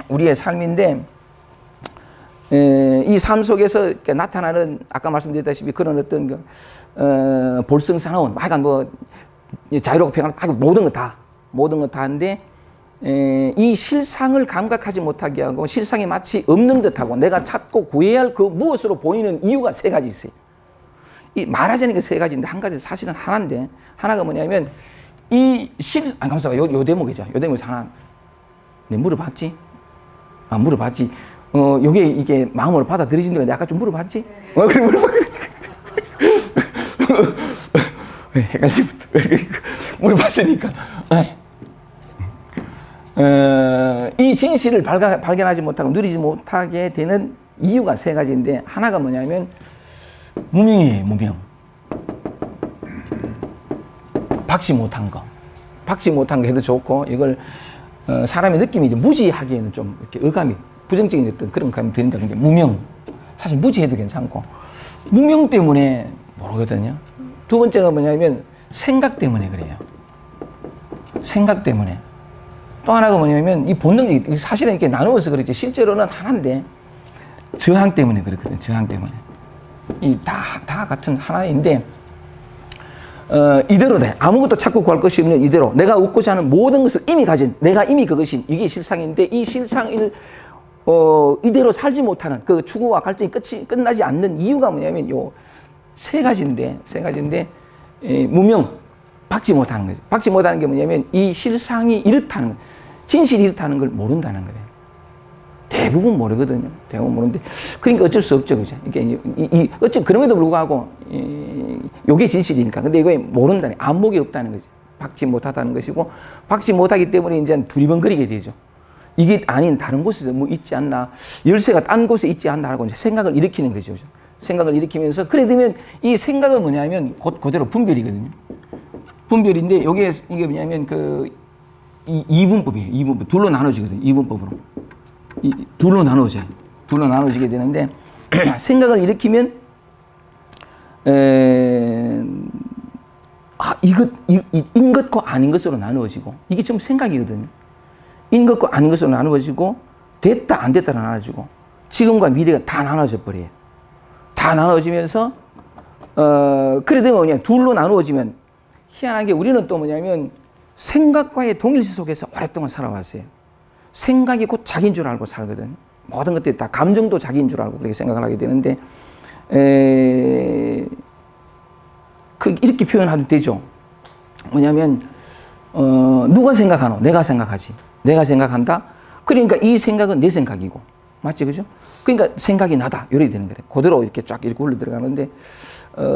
우리의 삶인데 이 삶 속에서 나타나는 아까 말씀드렸다시피 그런 어떤 볼성사나운 하여간 뭐 자유롭고 평안하고 모든 것 다인데 이 실상을 감각하지 못하게 하고 실상이 마치 없는 듯하고 내가 찾고 구해야 할 그 무엇으로 보이는 이유가 세 가지 있어요. 이 말하자는 게 세 가지인데 한 가지 사실은 하나인데 하나가 뭐냐면 감사합니다. 요 대목이죠. 요 대목에서 하나 네, 물어봤지? 물어봤지. 이게 마음으로 받아들이신다고 내가 아까 좀 물어봤지? 그래 헷갈리부터 물어봤으니까. 이 진실을 발견하지 못하고 누리지 못하게 되는 이유가 세 가지인데 하나가 뭐냐면 무명이에요. 무명. 박지 못한 거. 박지 못한 거 해도 좋고 이걸 사람의 느낌이 이제 무지하기에는 좀 이렇게 어감이 부정적인 어떤 그런 감이 드는데 근데 무명. 사실 무지해도 괜찮고 무명 때문에 모르거든요. 두 번째가 뭐냐면 생각 때문에 그래요. 생각 때문에. 또 하나가 뭐냐면 이 본능이 사실은 이렇게 나누어서 그렇지 실제로는 하나인데 저항 때문에 그렇거든요. 저항 때문에. 다 같은 하나인데 이대로 돼. 아무것도 찾고 구할 것이 없는 이대로 내가 얻고자 하는 모든 것을 이미 가진 내가 이미 그것인 이게 실상인데 이 실상을 이대로 살지 못하는 그 추구와 갈증이 끝나지 않는 이유가 뭐냐면 요 세 가지인데 무명 박지 못하는 거죠. 박지 못하는 게 뭐냐면 이 실상이 이렇다는 거, 진실이 이렇다는 걸 모른다는 거예요. 대부분 모르거든요. 대부분 모르는데 그러니까 어쩔 수 없죠, 그죠? 이게 어쩜 그럼에도 불구하고 요게 진실이니까. 근데 이거 모른다는 안목이 없다는 거죠. 박지 못하다는 것이고 박지 못하기 때문에 이제 두리번거리게 되죠. 이게 아닌 다른 곳에서 뭐 있지 않나, 열쇠가 딴 곳에 있지 않나라고 이제 생각을 일으키는 거죠. 생각을 일으키면서 그래 되면 이 생각은 뭐냐면 그대로 분별이거든요. 분별인데 이게 뭐냐면 이분법이에요. 이분법. 둘로 나눠지거든요. 이분법으로. 둘로 나눠져요. 둘로 나눠지게 되는데 생각을 일으키면 인 것과 아닌 것으로 나누어지고 이게 좀 생각이거든요. 인 것과 아닌 것으로 나누어지고 됐다 안 됐다로 나눠지고 지금과 미래가 다 나눠져 버려요. 다 나눠지면서 그래 되면 그냥 둘로 나누어지면 희한하게 우리는 또 뭐냐면 생각과의 동일시 속에서 오랫동안 살아왔어요. 생각이 곧 자기인 줄 알고 살거든. 모든 것들이 다 감정도 자기인 줄 알고 그렇게 생각을 하게 되는데 이렇게 표현하면 되죠. 뭐냐면 누가 생각하노? 내가 생각하지. 내가 생각한다. 그러니까 이 생각은 내 생각이고 맞지, 그죠? 그러니까 생각이 나다 이렇게 되는 거래. 그대로 이렇게 쫙 이렇게 굴러 들어가는데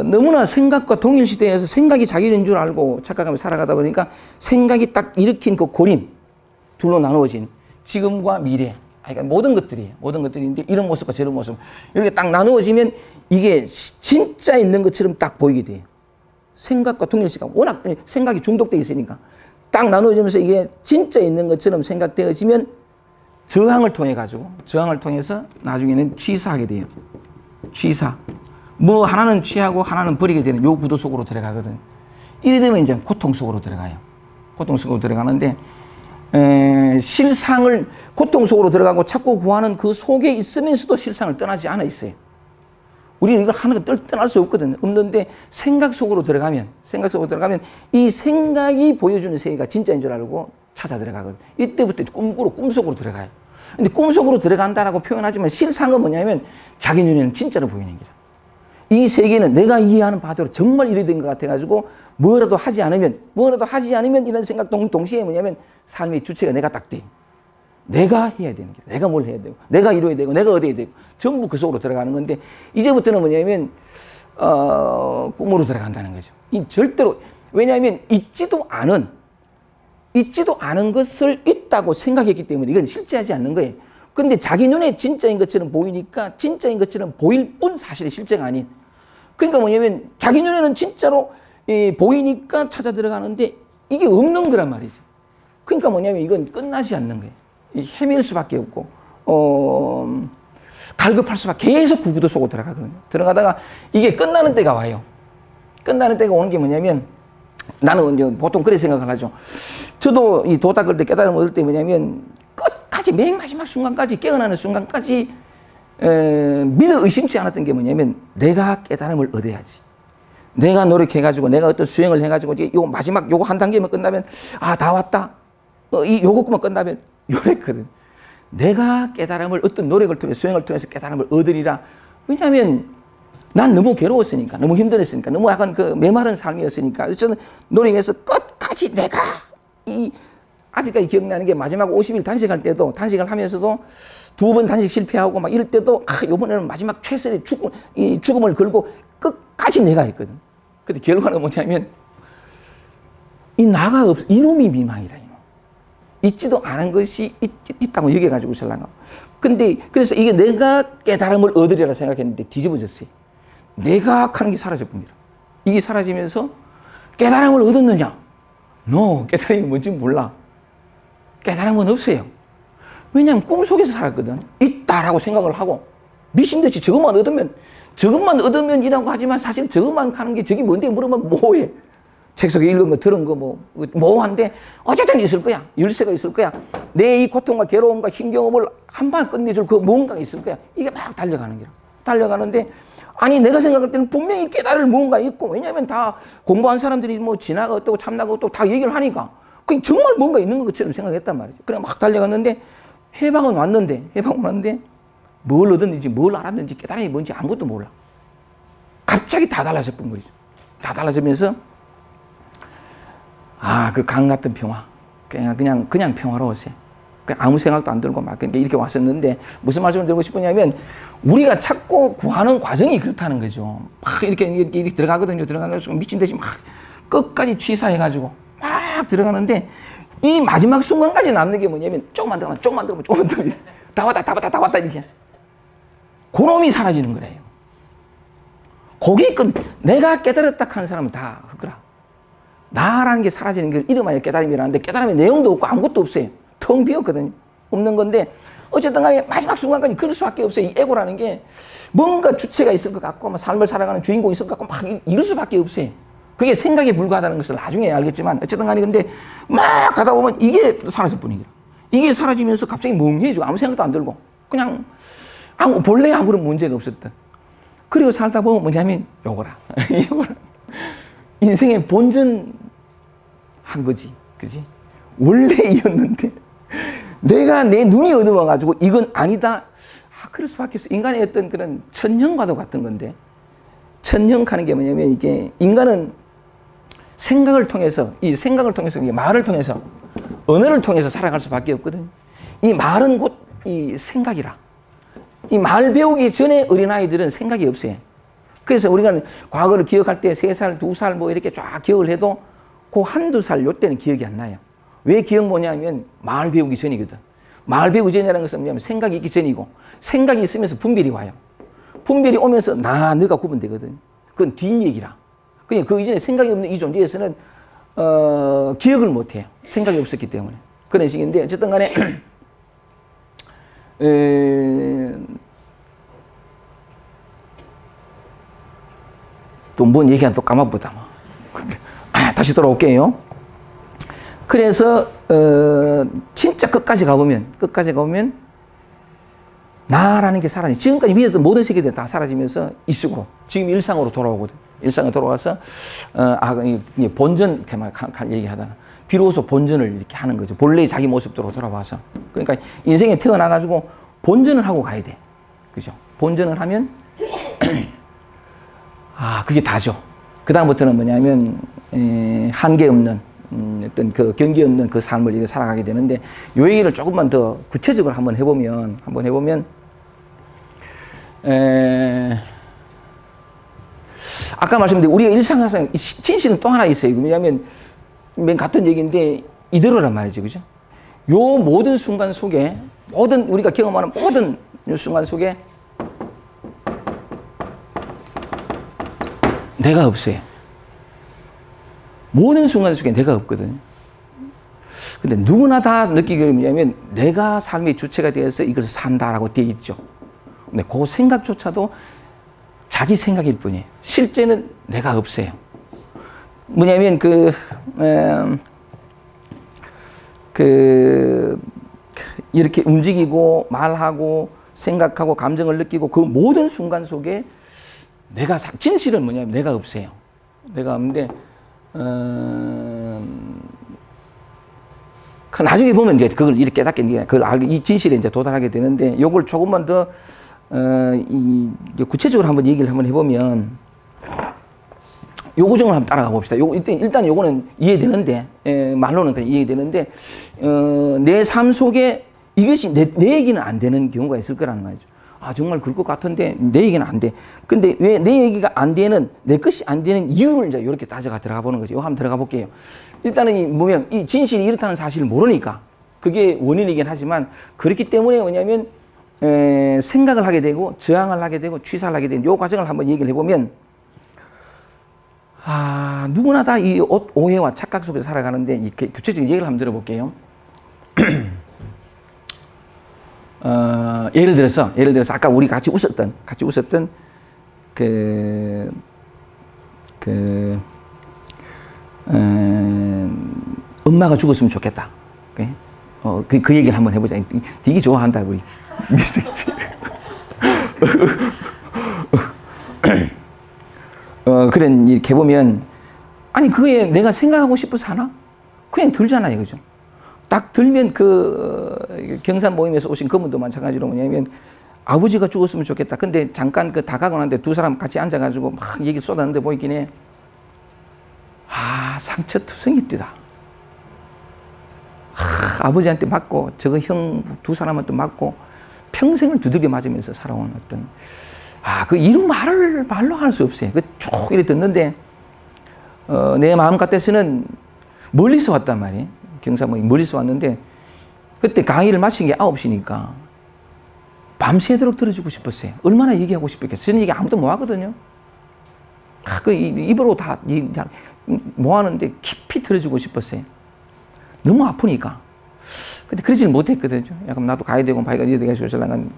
너무나 생각과 동일 시대에서 생각이 자기인 줄 알고 착각하며 살아가다 보니까 생각이 딱 일으킨 그 고림 둘로 나누어진 지금과 미래, 그러니까 모든 것들인데 이런 모습과 저런 모습 이렇게 딱 나누어지면 이게 진짜 있는 것처럼 딱 보이게 돼요. 생각과 동일시가 워낙 생각이 중독되어 있으니까 딱 나누어지면서 이게 진짜 있는 것처럼 생각되어지면 저항을 통해서 나중에는 취사하게 돼요. 취사. 뭐 하나는 취하고 하나는 버리게 되는 요 구도 속으로 들어가거든. 이래 되면 이제 고통 속으로 들어가요. 고통 속으로 들어가는데 실상을 고통 속으로 들어가고 찾고 구하는 그 속에 있으면서도 실상을 떠나지 않아 있어요. 우리는 이걸 하나가 떠날 수 없거든요. 없는데 생각 속으로 들어가면 이 생각이 보여주는 세계가 진짜인 줄 알고 찾아 들어가거든요. 이때부터 꿈속으로 들어가요. 근데 꿈속으로 들어간다라고 표현하지만 실상은 뭐냐면 자기 눈에는 진짜로 보이는 거죠. 이 세계는 내가 이해하는 바대로 정말 이래 된 것 같아가지고 뭐라도 하지 않으면 이런 생각 동시에 뭐냐면 삶의 주체가 내가 딱 돼. 내가 해야 되는 게 내가 뭘 해야 되고 내가 이뤄야 되고 내가 얻어야 되고 전부 그 속으로 들어가는 건데 이제부터는 뭐냐면 꿈으로 들어간다는 거죠. 이 절대로 왜냐하면 있지도 않은 있지도 않은 것을 있다고 생각했기 때문에 이건 실제하지 않는 거예요. 근데 자기 눈에 진짜인 것처럼 보이니까 진짜인 것처럼 보일 뿐 사실이 실제가 아닌. 그러니까 뭐냐면 자기 눈에는 진짜로 보이니까 찾아 들어가는데 이게 없는 거란 말이죠. 그러니까 뭐냐면 이건 끝나지 않는 거예요. 헤맬 수밖에 없고 갈급할 수밖에 계속 구구도 속으로 들어가거든요. 들어가다가 이게 끝나는 때가 와요. 끝나는 때가 오는 게 뭐냐면 나는 이제 보통 그렇게 생각을 하죠. 저도 이 도닥을 때 깨달음을 얻을 때 뭐냐면 끝까지 맨 마지막 순간까지 깨어나는 순간까지 믿어 의심치 않았던 게 뭐냐면 내가 깨달음을 얻어야지. 내가 노력해가지고 내가 어떤 수행을 해가지고 이제 요 마지막 요거 한 단계만 끝나면 아 다 왔다. 요거만 끝나면 요랬거든. 내가 깨달음을 어떤 노력을 통해 수행을 통해서 깨달음을 얻으리라. 왜냐하면 난 너무 괴로웠으니까, 너무 힘들었으니까, 너무 약간 그 메마른 삶이었으니까 저는 노력해서 끝까지 내가 아직까지 기억나는 게 마지막 50일 단식할 때도 단식을 하면서도 2번 단식 실패하고 막 이럴 때도 이번에는 마지막 최선의 죽음을 걸고 끝까지 내가 했거든. 근데 결과는 뭐냐면 이 나가 없어. 이놈이 미망이라. 있지도 않은 것이 있다고 여겨가지고 살라고. 근데 그래서 이게 내가 깨달음을 얻으리라 생각했는데 뒤집어졌어요. 내가 하는 게 사라져버립니다. 이게 사라지면서 깨달음을 얻었느냐? No, 깨달음이 뭔지 몰라. 깨달음은 없어요. 왜냐하면 꿈속에서 살았거든. 있다라고 생각을 하고 미친듯이 저것만 얻으면 이라고 하지만 사실 저것만 하는 게 저기 뭔데 물으면 뭐해. 책 속에 읽은 거 들은 거 뭐한데 어쨌든 있을 거야. 열쇠가 있을 거야. 내 이 고통과 괴로움과 힘겨움을 한 방 끝내줄 그 뭔가가 있을 거야. 이게 막 달려가는 거야. 달려가는데 아니 내가 생각할 때는 분명히 깨달을 뭔가 있고 왜냐하면 다 공부한 사람들이 뭐 진화가 어떻고 참나가 어떻고 다 얘기를 하니까 그 정말 뭔가 있는 것처럼 생각했단 말이죠. 그래 막 달려갔는데 해방은 왔는데 뭘 얻었는지 뭘 알았는지 깨달음이 뭔지 아무것도 몰라. 갑자기 다 달라져 본 거죠. 다 달라지면서 그 강 같은 평화. 그냥 평화로웠어요. 아무 생각도 안 들고 막 이렇게 왔었는데 무슨 말씀을 드리고 싶으냐면 우리가 찾고 구하는 과정이 그렇다는 거죠. 막 이렇게 들어가거든요. 들어가가지고 미친 듯이 막 끝까지 취사해가지고 막 들어가는데 이 마지막 순간까지 남는 게 뭐냐면 조금만 더 다 왔다 이렇게. 그놈이 사라지는 거래요. 거기 내가 깨달았다 하는 사람은 다 흑거라. 나라는 게 사라지는 걸 이름하여 깨달음이라는데 깨달음의 내용도 없고 아무것도 없어요. 텅 비었거든요. 없는 건데 어쨌든 간에 마지막 순간까지 그럴 수밖에 없어요. 이 에고라는 게 뭔가 주체가 있을 것 같고 막 삶을 살아가는 주인공이 있을 것 같고 막 이럴 수밖에 없어요. 그게 생각에 불과하다는 것을 나중에 알겠지만 어쨌든 간에 근데 막 가다 보면 이게 사라질 뿐이에요. 이게 사라지면서 갑자기 멍해지고 아무 생각도 안 들고 그냥 본래 아무런 문제가 없었던. 그리고 살다 보면 뭐냐면 요거라. 인생의 본전 한 거지. 그지? 원래 이었는데 내가 내 눈이 어두워가지고 이건 아니다. 그럴 수밖에 없어. 인간의 어떤 그런 천형과도 같은 건데 천형하는 게 뭐냐면 이게 인간은 생각을 통해서 말을 통해서 언어를 통해서 살아갈 수밖에 없거든요. 이 말은 곧 이 생각이라. 이 말 배우기 전에 어린아이들은 생각이 없어요. 그래서 우리가 과거를 기억할 때 3살, 2살 뭐 이렇게 쫙 기억을 해도 그 한두 살 요때는 기억이 안 나요. 왜 기억 뭐냐면 말 배우기 전이거든. 말 배우기 전이라는 것은 뭐냐면 생각이 있기 전이고 생각이 있으면서 분별이 와요. 분별이 오면서 너가 구분되거든. 그건 뒷얘기라. 그냥 그 이전에 생각이 없는 이 존재에서는 기억을 못해요. 생각이 없었기 때문에. 그런 식인데 어쨌든 간에 또 뭔 얘기한 또 까먹보다 다시 돌아올게요. 그래서 진짜 끝까지 가보면 나라는 게 사라지. 지금까지 믿었던 모든 세계들이 다 사라지면서 이쪽으로 지금 일상으로 돌아오거든. 일상에 돌아와서 본전 얘기하다가 비로소 본전을 이렇게 하는 거죠. 본래의 자기 모습대로 돌아와서. 그러니까 인생에 태어나가지고 본전을 하고 가야 돼. 그죠? 본전을 하면 그게 다죠. 그 다음부터는 뭐냐면 한계 없는 어떤 그 경계 없는 그 삶을 이렇게 살아가게 되는데 요 얘기를 조금만 더 구체적으로 한번 해보면 아까 말씀드린 우리가 일상생활 진실은 또 하나 있어요. 왜냐하면 맨 같은 얘기인데 이대로란 말이죠. 그죠? 요 모든 순간 속에, 모든, 우리가 경험하는 모든 순간 속에 내가 없어요. 모든 순간 속에 내가 없거든요. 근데 누구나 다 느끼기로 뭐냐면 내가 삶의 주체가 되어서 이것을 산다라고 되어 있죠. 근데 그 생각조차도 자기 생각일 뿐이에요. 실제는 내가 없어요. 뭐냐면 이렇게 움직이고 말하고 생각하고 감정을 느끼고 그 모든 순간 속에 내가 진실은 뭐냐면 내가 없어요. 내가 없는데 나중에 보면 이제 그걸 이렇게 깨닫게 이제 그걸 알게 이 진실에 이제 도달하게 되는데 요걸 조금만 더 구체적으로 한번 얘기를 한번 해보면 요 구정을 한번 따라가 봅시다. 일단 요거는 이해되는데 말로는 그냥 이해되는데 내 삶 속에 이것이 내 얘기는 안 되는 경우가 있을 거라는 말이죠. 아 정말 그럴 것 같은데 내 얘기는 안 돼. 근데 왜 내 얘기가 안 되는 내 것이 안 되는 이유를 이제 이렇게 따져가 들어가 보는 거죠. 요 한번 들어가 볼게요. 일단은 뭐면 이 진실이 이렇다는 사실을 모르니까 그게 원인이긴 하지만 그렇기 때문에 뭐냐면 생각을 하게 되고 저항을 하게 되고 취사를 하게 되는 요 과정을 한번 얘기를 해보면 누구나 다 이 오해와 착각 속에서 살아가는데 이렇게 구체적인 얘기를 한번 들어볼게요. 예를 들어서 아까 우리 같이 웃었던 엄마가 죽었으면 좋겠다. 그 얘기를 한번 해보자. 되게 좋아한다 우리. 그런 이렇게 보면 아니 그에 내가 생각하고 싶어서 하나? 그냥 들잖아요, 그죠? 딱 들면 경산 모임에서 오신 그분도 마찬가지로 뭐냐면 아버지가 죽었으면 좋겠다. 근데 잠깐 다가고 나는데 두 사람 같이 앉아가지고 막 얘기 쏟았는데 보이긴 해. 상처투성이 뛰다. 아버지한테 맞고 저거 형 두 사람한테 맞고 평생을 두들겨 맞으면서 살아온 어떤 이런 말로 할 수 없어요. 쭉 이렇게 듣는데 내 마음 같아서는 멀리서 왔단 말이에요. 경사모임 멀리서 왔는데 그때 강의를 마친 게 9시니까 밤새도록 들어주고 싶었어요. 얼마나 얘기하고 싶었겠어요. 저는 얘기 아무도 못 하거든요. 입으로 다 뭐 하는데 깊이 들어주고 싶었어요. 너무 아프니까. 근데 그러지는 못했거든요. 약간 나도 가야 되고 바이가 이래 돼가지고 신랑은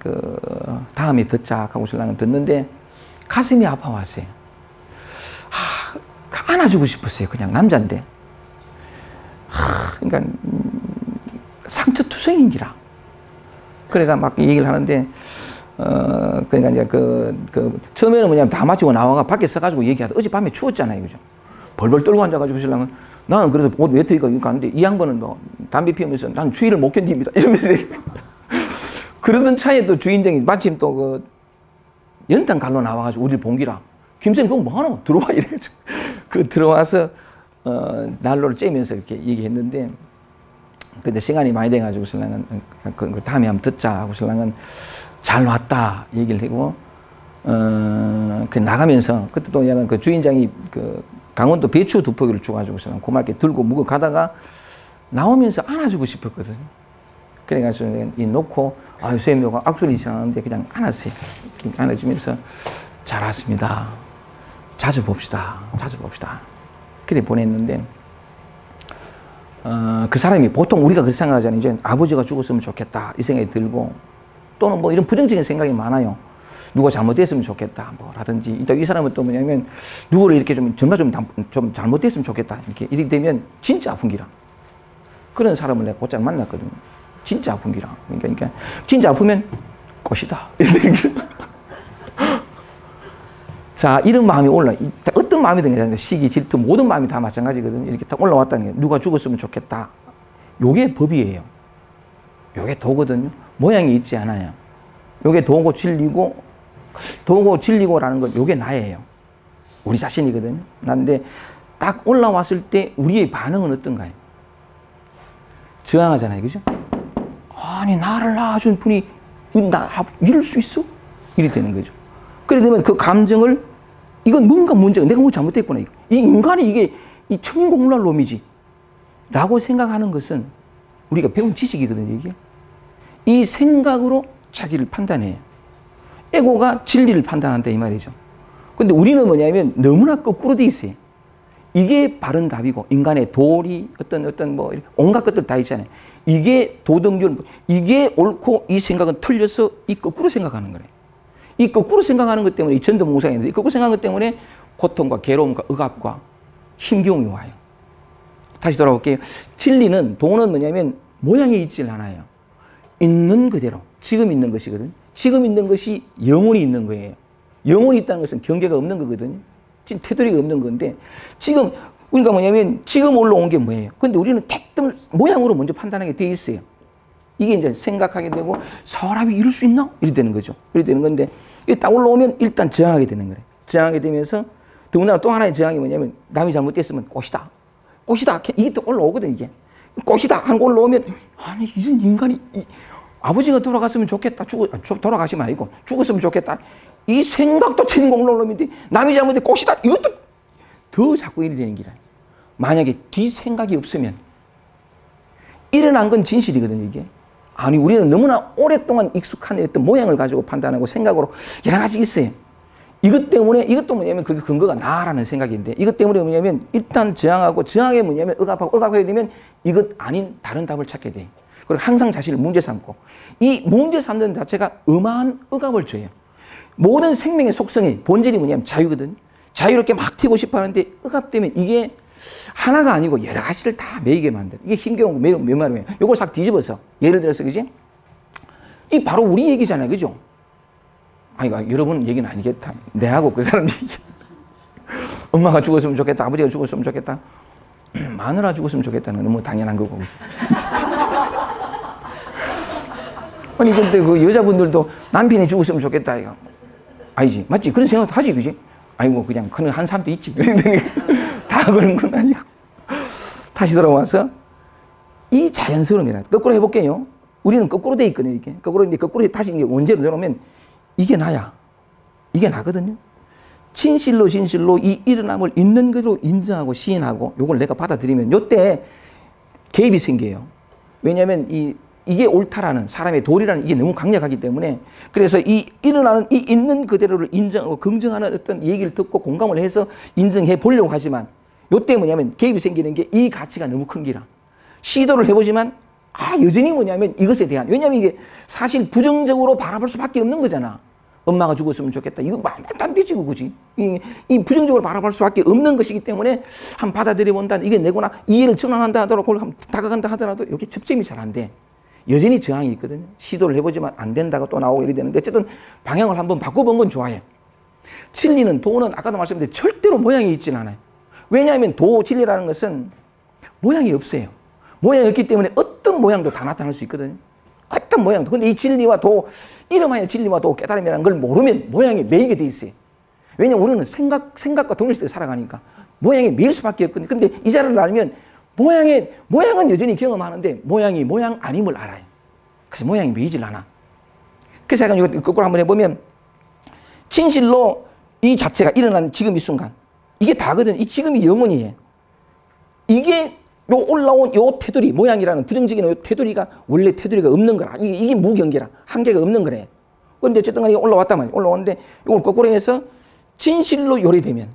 다음에 듣자 하고 신랑은 듣는데 가슴이 아파왔어요. 안아주고 싶었어요. 그냥 남자인데. 그러니까 상처투성인기라. 그래가 막 얘기를 하는데 그러니까 이제 처음에는 뭐냐면 다 마치고 나와가 밖에 서가지고 얘기하다 어젯밤에 추웠잖아요, 그죠? 벌벌 떨고 앉아가지고 신랑은 나는 그래서 옷 외투니까 이거 가는데 이 양반은 담배 피우면서 난 추위를 못 견딥니다. 이러면서 그러던 차에 또 주인장이 마침 또 연탄 갈로 나와가지고 우리를 봉기라. 김쌤 그거 뭐하노? 들어와 이래가지고 들어와서 난로를 쬐면서 이렇게 얘기했는데 근데 시간이 많이 돼가지고 신랑은 다음에 한번 듣자 하고 신랑은 잘 왔다 얘기를 하고 나가면서 그때 또 약간 주인장이 강원도 배추 2포기를 줘가지고 신랑 고맙게 들고 묵어 가다가 나오면서 안아주고 싶었거든요. 그래가지고 놓고 선생님하고 악수를 지나는데 그냥 안았어요. 안아주면서 잘 왔습니다. 자주 봅시다. 그래 보냈는데 그 사람이 보통 우리가 그렇게 생각하잖아요. 이제 아버지가 죽었으면 좋겠다 이 생각이 들고 또는 뭐 이런 부정적인 생각이 많아요. 누가 잘못됐으면 좋겠다 뭐라든지 이 사람은 또 뭐냐면 누구를 이렇게 정말 좀 잘못됐으면 좋겠다 이렇게 되면 진짜 아픈 기라. 그런 사람을 내가 곧장 만났거든요. 진짜 아픈 기라. 그러니까 진짜 아프면 꽃이다. 자, 이런 마음이 어떤 마음이든 괜찮아요. 시기, 질투, 모든 마음이 다 마찬가지거든요. 이렇게 딱 올라왔다는 게 누가 죽었으면 좋겠다. 요게 법이에요. 요게 도거든요. 모양이 있지 않아요. 요게 도고 진리고라는 건 요게 나예요. 우리 자신이거든요. 난데 딱 올라왔을 때 우리의 반응은 어떤가요? 저항하잖아요. 그죠? 아니, 나를 낳아준 분이 이럴 수 있어? 이래 되는 거죠. 그래 되면 그 감정을 이건 뭔가 문제가 내가 뭐 잘못했구나. 이 인간이 이게 이 천인공문할 놈이지. 라고 생각하는 것은 우리가 배운 지식이거든요, 이게. 이 생각으로 자기를 판단해요. 에고가 진리를 판단한다, 이 말이죠. 근데 우리는 뭐냐면 너무나 거꾸로 돼 있어요. 이게 바른 답이고, 인간의 도리, 어떤 뭐, 온갖 것들 다 있잖아요. 이게 도덕률, 이게 옳고 이 생각은 틀려서 이 거꾸로 생각하는 거예요. 이 거꾸로 생각하는 것 때문에 이 전도몽상이 있는데, 이 거꾸로 생각하는 것 때문에 고통과 괴로움과 억압과 힘겨움이 와요. 다시 돌아볼게요. 진리는, 도는 뭐냐면 모양이 있질 않아요. 있는 그대로, 지금 있는 것이거든요. 지금 있는 것이 영원히 있는 거예요. 영원히 있다는 것은 경계가 없는 거거든요. 지금 테두리가 없는 건데, 지금, 그러니까 뭐냐면 지금 올라온 게 뭐예요? 근데 우리는 대뜸 모양으로 먼저 판단하게 돼 있어요. 이게 이제 생각하게 되고, 사람이 이럴 수 있나? 이렇게 되는 거죠. 이렇게 되는 건데, 이게 딱 올라오면 일단 저항하게 되는 거예요. 저항하게 되면서, 더군다나 또 하나의 저항이 뭐냐면, 남이 잘못됐으면 꽃이다. 꽃이다. 이게 또 올라오거든, 이게. 꽃이다. 하고 올라오면, 아니, 이런 인간이, 아버지가 돌아갔으면 좋겠다. 돌아가시면 아니고, 죽었으면 좋겠다. 이 생각도 천인공 올라오는데, 남이 잘못된 꽃이다. 이것도 더 자꾸 일이 되는 기라. 만약에 뒷생각이 없으면, 일어난 건 진실이거든요, 이게. 아니, 우리는 너무나 오랫동안 익숙한 어떤 모양을 가지고 판단하고 생각으로 여러 가지 있어요. 이것 때문에, 이것도 뭐냐면 그게 근거가 나라는 생각인데, 이것 때문에 뭐냐면 일단 저항하고, 저항이 뭐냐면 억압하고, 억압하게 되면 이것 아닌 다른 답을 찾게 돼. 그리고 항상 자신을 문제 삼고, 이 문제 삼는 자체가 어마한 억압을 줘요. 모든 생명의 속성이, 본질이 뭐냐면 자유거든요. 자유롭게 막 튀고 싶어 하는데 억압되면 이게 하나가 아니고 여러 가지를 다 매이게 만들어. 이게 힘겨운 거 매우 말이에요. 요걸 싹 뒤집어서, 예를 들어서, 그지? 이 바로 우리 얘기잖아요, 그죠? 아니, 여러분 얘기는 아니겠다. 내하고 그 사람 얘기. 엄마가 죽었으면 좋겠다. 아버지가 죽었으면 좋겠다. 마누라 죽었으면 좋겠다는 건 너무 당연한 거고. 아니, 근데 그 여자분들도 남편이 죽었으면 좋겠다, 이거. 아니지. 맞지? 그런 생각도 하지, 그지? 아이고, 그냥 그런 한 사람도 있지. 다 그런 건 아니고. 다시 돌아와서 이 자연스러움이라. 거꾸로 해볼게요. 우리는 거꾸로 돼 있거든요, 이게. 거꾸로 다시 이게 원제로 내놓으면 이게 나야. 이게 나거든요. 진실로 이 일어남을 있는 그대로 인정하고 시인하고 요걸 내가 받아들이면 요때 개입이 생겨요. 왜냐하면 이게 옳다라는 사람의 도리라는 이게 너무 강력하기 때문에, 그래서 이 일어나는 이 있는 그대로를 인정하고 긍정하는 어떤 얘기를 듣고 공감을 해서 인정해 보려고 하지만, 요때 뭐냐면 개입이 생기는 게 이 가치가 너무 큰 기라. 시도를 해보지만 여전히 뭐냐면 이것에 대한, 왜냐하면 이게 사실 부정적으로 바라볼 수밖에 없는 거잖아. 엄마가 죽었으면 좋겠다. 이거 말도 안 되지, 그거지. 이 부정적으로 바라볼 수밖에 없는 것이기 때문에 한번 받아들여 본다. 이게 내거나 이해를 전환한다 하더라도, 그걸 한번 다가간다 하더라도 이게 접점이 잘 안 돼. 여전히 저항이 있거든요. 시도를 해보지만 안 된다가 또 나오고 이래 되는데, 어쨌든 방향을 한번 바꿔본 건 좋아요. 진리는, 도는 아까도 말씀드렸는데 절대로 모양이 있지는 않아요. 왜냐하면 진리라는 것은 모양이 없어요. 모양이 없기 때문에 어떤 모양도 다 나타날 수 있거든요. 어떤 모양도. 근데 이 진리와 도, 이름하여 진리와 도 깨달음이라는 걸 모르면 모양이 매이게 돼 있어요. 왜냐하면 우리는 생각과 동일시대에 살아가니까 모양이 매일 수밖에 없거든요. 근데 이 자리를 알면 모양은 여전히 경험하는데 모양이 모양 아님을 알아요. 그래서 모양이 매이질 않아. 그래서 약간 이거 거꾸로 한번 해보면, 진실로 이 자체가 일어난 지금 이 순간, 이게 다거든요. 이 지금이 영원이에요. 이게 요 올라온 요 테두리, 모양이라는 부정적인 요 테두리가 원래 테두리가 없는 거라. 이게 무경계라. 한계가 없는 거래. 그런데 어쨌든 간에 올라왔단 말이에요. 올라오는데 이걸 거꾸로 해서 진실로 요리되면,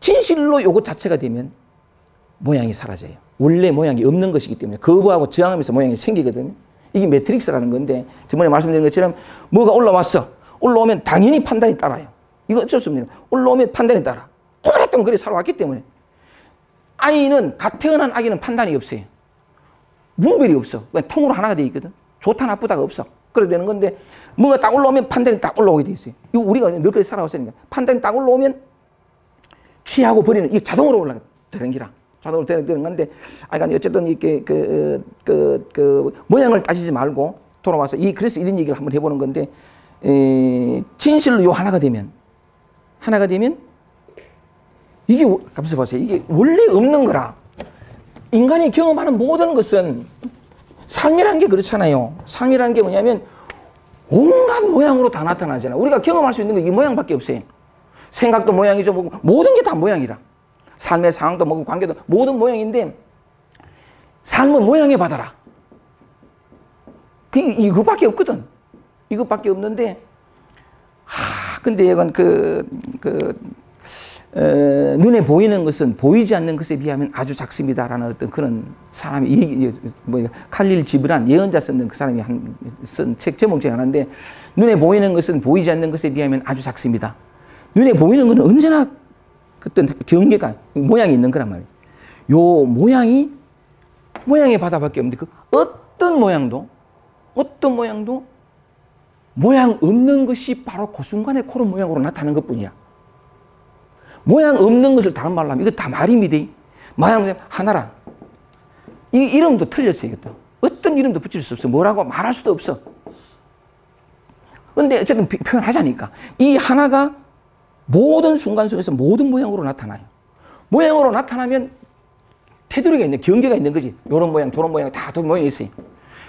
진실로 요것 자체가 되면 모양이 사라져요. 원래 모양이 없는 것이기 때문에 거부하고 저항하면서 모양이 생기거든요. 이게 매트릭스라는 건데, 저번에 말씀드린 것처럼 뭐가 올라왔어. 올라오면 당연히 판단이 따라요. 이거 어쩔 수 없습니다. 올라오면 판단이 따라. 오랫동안 그래 살아왔기 때문에. 아이는, 갓 태어난 아기는 판단이 없어요. 분별이 없어. 그냥 통으로 하나가 돼 있거든. 좋다 나쁘다가 없어. 그래 되는 건데, 뭐가 딱 올라오면 판단이 딱 올라오게 돼 있어요. 이거 우리가 늙게 살아왔으니까. 판단이 딱 올라오면 취하고 버리는, 이거 자동으로 올라가 되는 기라. 자동으로 되는 건데, 어쨌든 이렇게 모양을 따지지 말고 돌아와서 그래서 이런 얘기를 한번 해보는 건데, 진실로 요 하나가 되면 이게, 가만있어 보세요. 이게 원래 없는 거라. 인간이 경험하는 모든 것은, 삶이라는 게 그렇잖아요. 삶이라는 게 뭐냐면 온갖 모양으로 다 나타나잖아요. 우리가 경험할 수 있는 게 이 모양밖에 없어요. 생각도 모양이죠. 모든 게 다 모양이라. 삶의 상황도 관계도 모든 모양인데, 삶은 모양에 받아라. 이것밖에 없거든. 이것밖에 없는데, 근데 이건 눈에 보이는 것은 보이지 않는 것에 비하면 아주 작습니다라는 어떤 그런 사람이, 칼릴 지브란 예언자 썼는 그 사람이 쓴 책 제목 중에 하나인데, 눈에 보이는 것은 보이지 않는 것에 비하면 아주 작습니다. 눈에 보이는 것은 언제나 어떤 경계가, 모양이 있는 거란 말이에요. 요 모양의 바다밖에 없는데, 그 어떤 모양도 모양 없는 것이 바로 그 순간에 그런 모양으로 나타나는 것 뿐이야. 모양 없는 것을 다른 말로 하면 이거 다 말입니다. 말하면 하나라. 이 이름도 틀렸어요. 이것도. 어떤 이름도 붙일 수 없어. 뭐라고 말할 수도 없어. 그런데 어쨌든 표현하자니까. 이 하나가 모든 순간 속에서 모든 모양으로 나타나요. 모양으로 나타나면 테두리가 있는, 경계가 있는 거지. 이런 모양, 저런 모양 다 모양이 있어요.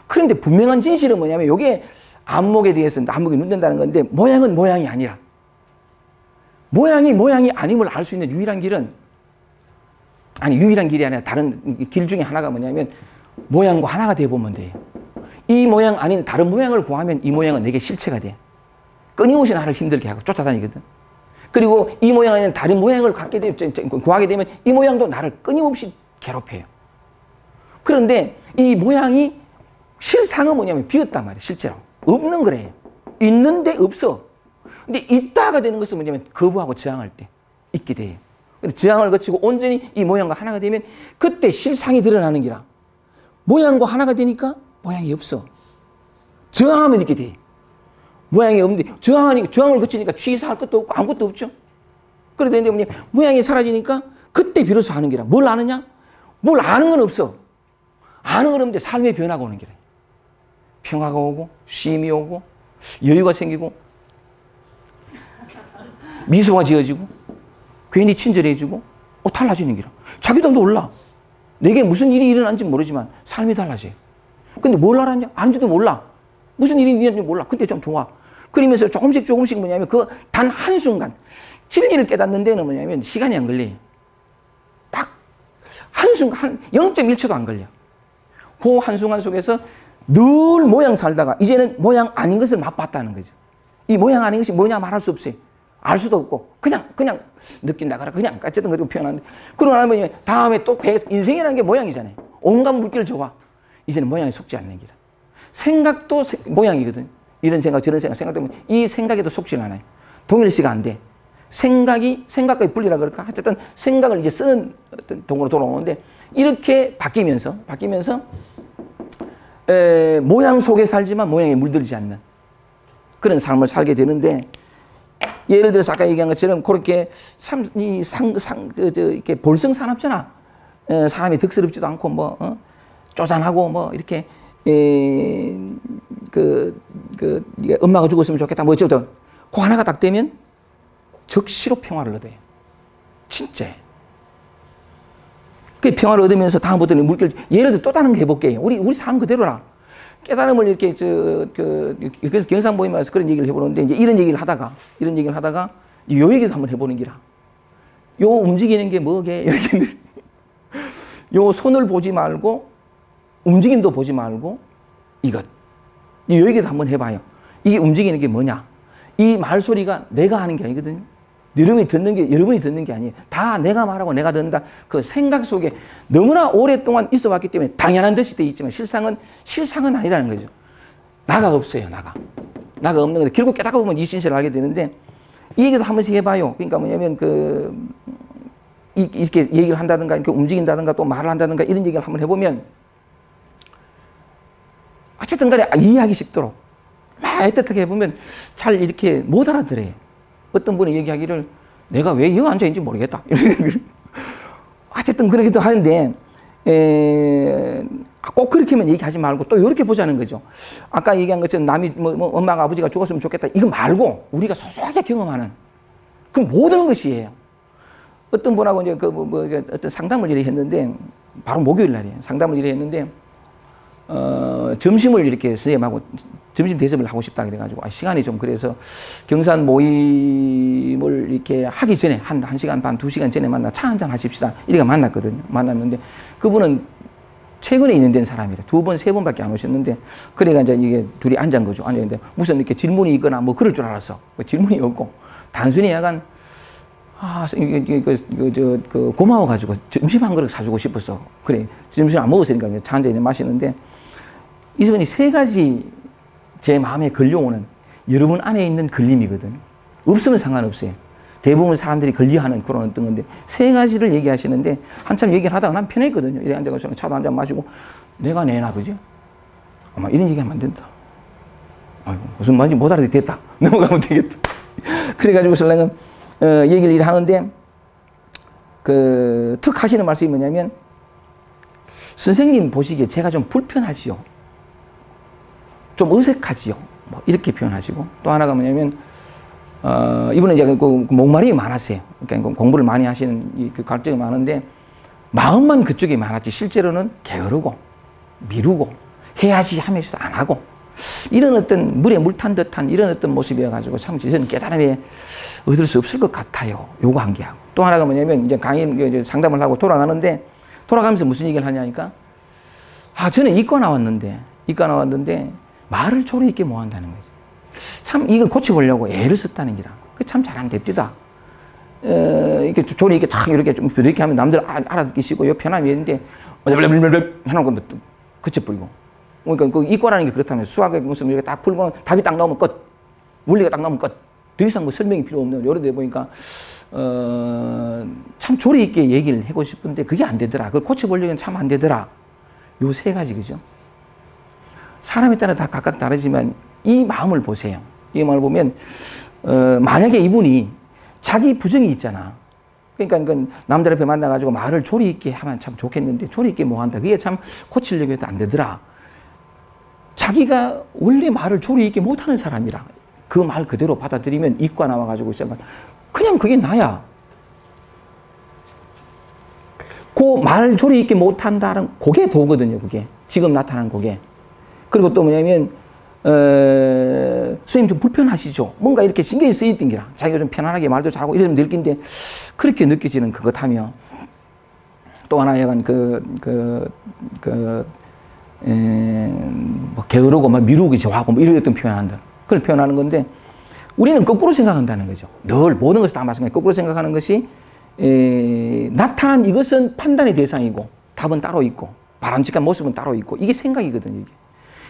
그런데 분명한 진실은 뭐냐면 이게 안목에 대해서 안목이 눈된다는 건데, 모양은 모양이 아니라, 모양이 아님을 알 수 있는 유일한 길이 아니라 다른 길 중에 하나가 뭐냐면 모양과 하나가 되어보면 돼요. 이 모양 아닌 다른 모양을 구하면 이 모양은 내게 실체가 돼. 끊임없이 나를 힘들게 하고 쫓아다니거든. 그리고 이 모양 아닌 다른 모양을 구하게 되면 이 모양도 나를 끊임없이 괴롭혀요. 그런데 이 모양이 실상은 뭐냐면 비었단 말이에요. 실제로. 없는 거래요. 있는데 없어. 근데 있다가 되는 것은 뭐냐면 거부하고 저항할 때 있게 돼요. 근데 저항을 거치고 온전히 이 모양과 하나가 되면 그때 실상이 드러나는 기라. 모양과 하나가 되니까 모양이 없어. 저항하면 이렇게 돼. 모양이 없는데 저항을 거치니까 취사할 것도 없고 아무것도 없죠. 그런데 뭐냐면 모양이 사라지니까 그때 비로소 하는 기라. 뭘 아느냐? 뭘 아는 건 없어. 아는 건 없는데 삶의 변화가 오는 기라. 평화가 오고 쉼이 오고 여유가 생기고 미소가 지어지고 괜히 친절해지고 달라지는 기라. 자기도 몰라. 내게 무슨 일이 일어난지 모르지만 삶이 달라져요. 근데 뭘 알았냐? 아는지도 몰라. 무슨 일이 일어난지 몰라. 근데 좀 좋아. 그러면서 조금씩 뭐냐면 그 단 한순간 진리를 깨닫는 데는 뭐냐면 시간이 안 걸려요. 딱 한순간 0.1초도 안 걸려. 그 한순간 속에서 늘 모양 살다가 이제는 모양 아닌 것을 맛봤다는 거죠. 이 모양 아닌 것이 뭐냐 말할 수 없어요. 알 수도 없고 그냥 느낀다 그래. 그냥 어쨌든 그렇게 표현하는데, 그러고 나면 다음에 또 인생이라는 게 모양이잖아요. 온갖 물기를 줘봐. 이제는 모양에 속지 않는 기라. 생각도 모양이거든. 이런 생각 저런 생각 때문에 이 생각에도 속지 않아요. 동일시가 안 돼. 생각과의 분리라 그럴까? 어쨌든 생각을 이제 쓰는 어떤 동으로 돌아오는데, 이렇게 바뀌면서 모양 속에 살지만 모양에 물들지 않는 그런 삶을 살게 되는데, 예를 들어서 아까 얘기한 것처럼 그렇게 이렇게 볼성사납잖아. 사람이 득스럽지도 않고 쪼잔하고 이렇게 엄마가 죽었으면 좋겠다 어쩌든 그 하나가 딱 되면 적시로 평화를 얻어요. 진짜예요. 그 평화를 얻으면서 다음부터는 물결, 예를 들어 또 다른 거 해볼게요. 우리 삶 그대로라. 깨달음을 이렇게 그래서 경상 모임에서 그런 얘기를 해보는데, 이제 이런 얘기를 하다가 요 얘기도 한번 해보는 기라. 요 움직이는 게 뭐게? 이렇게 요 손을 보지 말고 움직임도 보지 말고 요 얘기도 한번 해봐요. 이게 움직이는 게 뭐냐? 이 말소리가 내가 하는 게 아니거든요. 여러분이 듣는 게 아니에요. 다 내가 말하고 내가 듣는다. 그 생각 속에 너무나 오랫동안 있어 왔기 때문에 당연한 듯이 돼 있지만 실상은 아니라는 거죠. 나가 없어요. 나가 없는 건데, 결국 깨닫고 보면 이 진실을 알게 되는데, 이 얘기도 한 번씩 해봐요. 그러니까 뭐냐면 이렇게 얘기를 한다든가 이렇게 움직인다든가 또 말을 한다든가 이런 얘기를 한번 해보면 어쨌든 간에 이해하기 쉽도록 애틋하게 해보면 잘 이렇게 못 알아들어요. 어떤 분이 얘기하기를 내가 왜 여기 앉아있는지 모르겠다. 어쨌든 그러기도 하는데 꼭 그렇게만 얘기하지 말고 또 이렇게 보자는 거죠. 아까 얘기한 것처럼 남이 엄마가 아버지가 죽었으면 좋겠다. 이거 말고 우리가 소소하게 경험하는 그 모든 것이에요. 어떤 분하고 이제 어떤 상담을 일을 했는데, 바로 목요일 날이에요. 상담을 일을 했는데 점심을 이렇게 선생님하고 점심 대접을 하고 싶다 그래가지고 시간이 좀 그래서 경산 모임을 이렇게 하기 전에 한 시간 반, 2시간 전에 차 한잔 하십시다. 이렇게 만났거든요. 만났는데 그분은 최근에 있는 사람이래. 2번, 3번밖에 안 오셨는데, 그래가 이제 이게 둘이 앉은 거죠. 앉았는데, 무슨 이렇게 질문이 있거나 뭐 그럴 줄 알았어. 질문이 없고, 단순히 약간, 고마워가지고 점심 한 그릇 사주고 싶었어. 그래. 점심 안 먹었으니까 차 한잔 마시는데, 이분이 3가지 제 마음에 걸려오는 여러분 안에 있는 걸림이거든. 없으면 상관없어요. 대부분 사람들이 걸려하는 그런 어떤 건데 3가지를 얘기하시는데 한참 얘기를 하다가 난 편했거든요. 이래 앉아가지고 차도 한잔 마시고 내가 내나 그지? 아마 이런 얘기하면 안 된다. 아이고 무슨 말인지 못 알아듣게 됐다. 넘어가면 되겠다. 그래가지고 설랑은 얘기를 하는데 툭 하시는 말씀이 뭐냐면 선생님 보시기에 제가 좀 불편하지요. 좀 어색하지요. 뭐 이렇게 표현하시고 또 하나가 뭐냐면 이분은 이제 목마름이 많았어요. 그러니까 공부를 많이 하시는 그 갈등이 많은데 마음만 그쪽이 많았지 실제로는 게으르고 미루고 해야지 하면서도 안 하고 이런 어떤 물에 물 탄 듯한 이런 어떤 모습이어가지고 참 저는 깨달음에 얻을 수 없을 것 같아요. 요거 한 개 하고 또 하나가 뭐냐면 이제 강의 상담을 하고 돌아가는데 돌아가면서 무슨 얘기를 하냐니까 저는 이과 나왔는데 말을 조리 있게 뭐 한다는 거지. 참 이걸 고쳐보려고 애를 썼다는 기라. 그 참 잘하면 됩디다. 이렇게 조리 이렇게 탁 이렇게 좀 이렇게 하면 남들 알아듣기 쉽고 요 편함이 있는데 해놓고 그쳐버리고. 그러니까 그 이과라는 게 그렇다면 수학의 무슨 이렇게 딱 풀고 답이 딱 나오면 끝. 원리가 딱 나오면 끝. 더 이상 뭐 설명이 필요 없는 여러 데 보니까 참 조리 있게 얘기를 하고 싶은데 그게 안 되더라. 그걸 고쳐보려면 참 안 되더라. 요 3가지 그죠? 사람에 따라 다 각각 다르지만 이 마음을 보세요. 이 마음을 보면 만약에 이분이 자기 부정이 있잖아. 그러니까 남들 앞에 만나가지고 말을 조리 있게 하면 참 좋겠는데 조리 있게 뭐 한다. 그게 참 고치려고 해도 안 되더라. 자기가 원래 말을 조리 있게 못하는 사람이라 그 말 그대로 받아들이면 이과 나와가지고 그냥 그게 나야. 그 말 조리 있게 못한다는 그게 도거든요. 그게 지금 나타난 그게. 그리고 또 뭐냐면 선생님 좀 불편하시죠? 뭔가 이렇게 신경이 쓰이던 기라. 자기가 좀 편안하게 말도 잘하고 이러면 될 긴데 그렇게 느껴지는 그것하며 또 하나 약간 뭐 게으르고 막 미루기 좋아하고 뭐 이런 어떤 표현한다. 그걸 표현하는 건데 우리는 거꾸로 생각한다는 거죠. 늘 모든 것을 다 마찬가지 거꾸로 생각하는 것이 나타난 이것은 판단의 대상이고 답은 따로 있고 바람직한 모습은 따로 있고 이게 생각이거든요. 이게.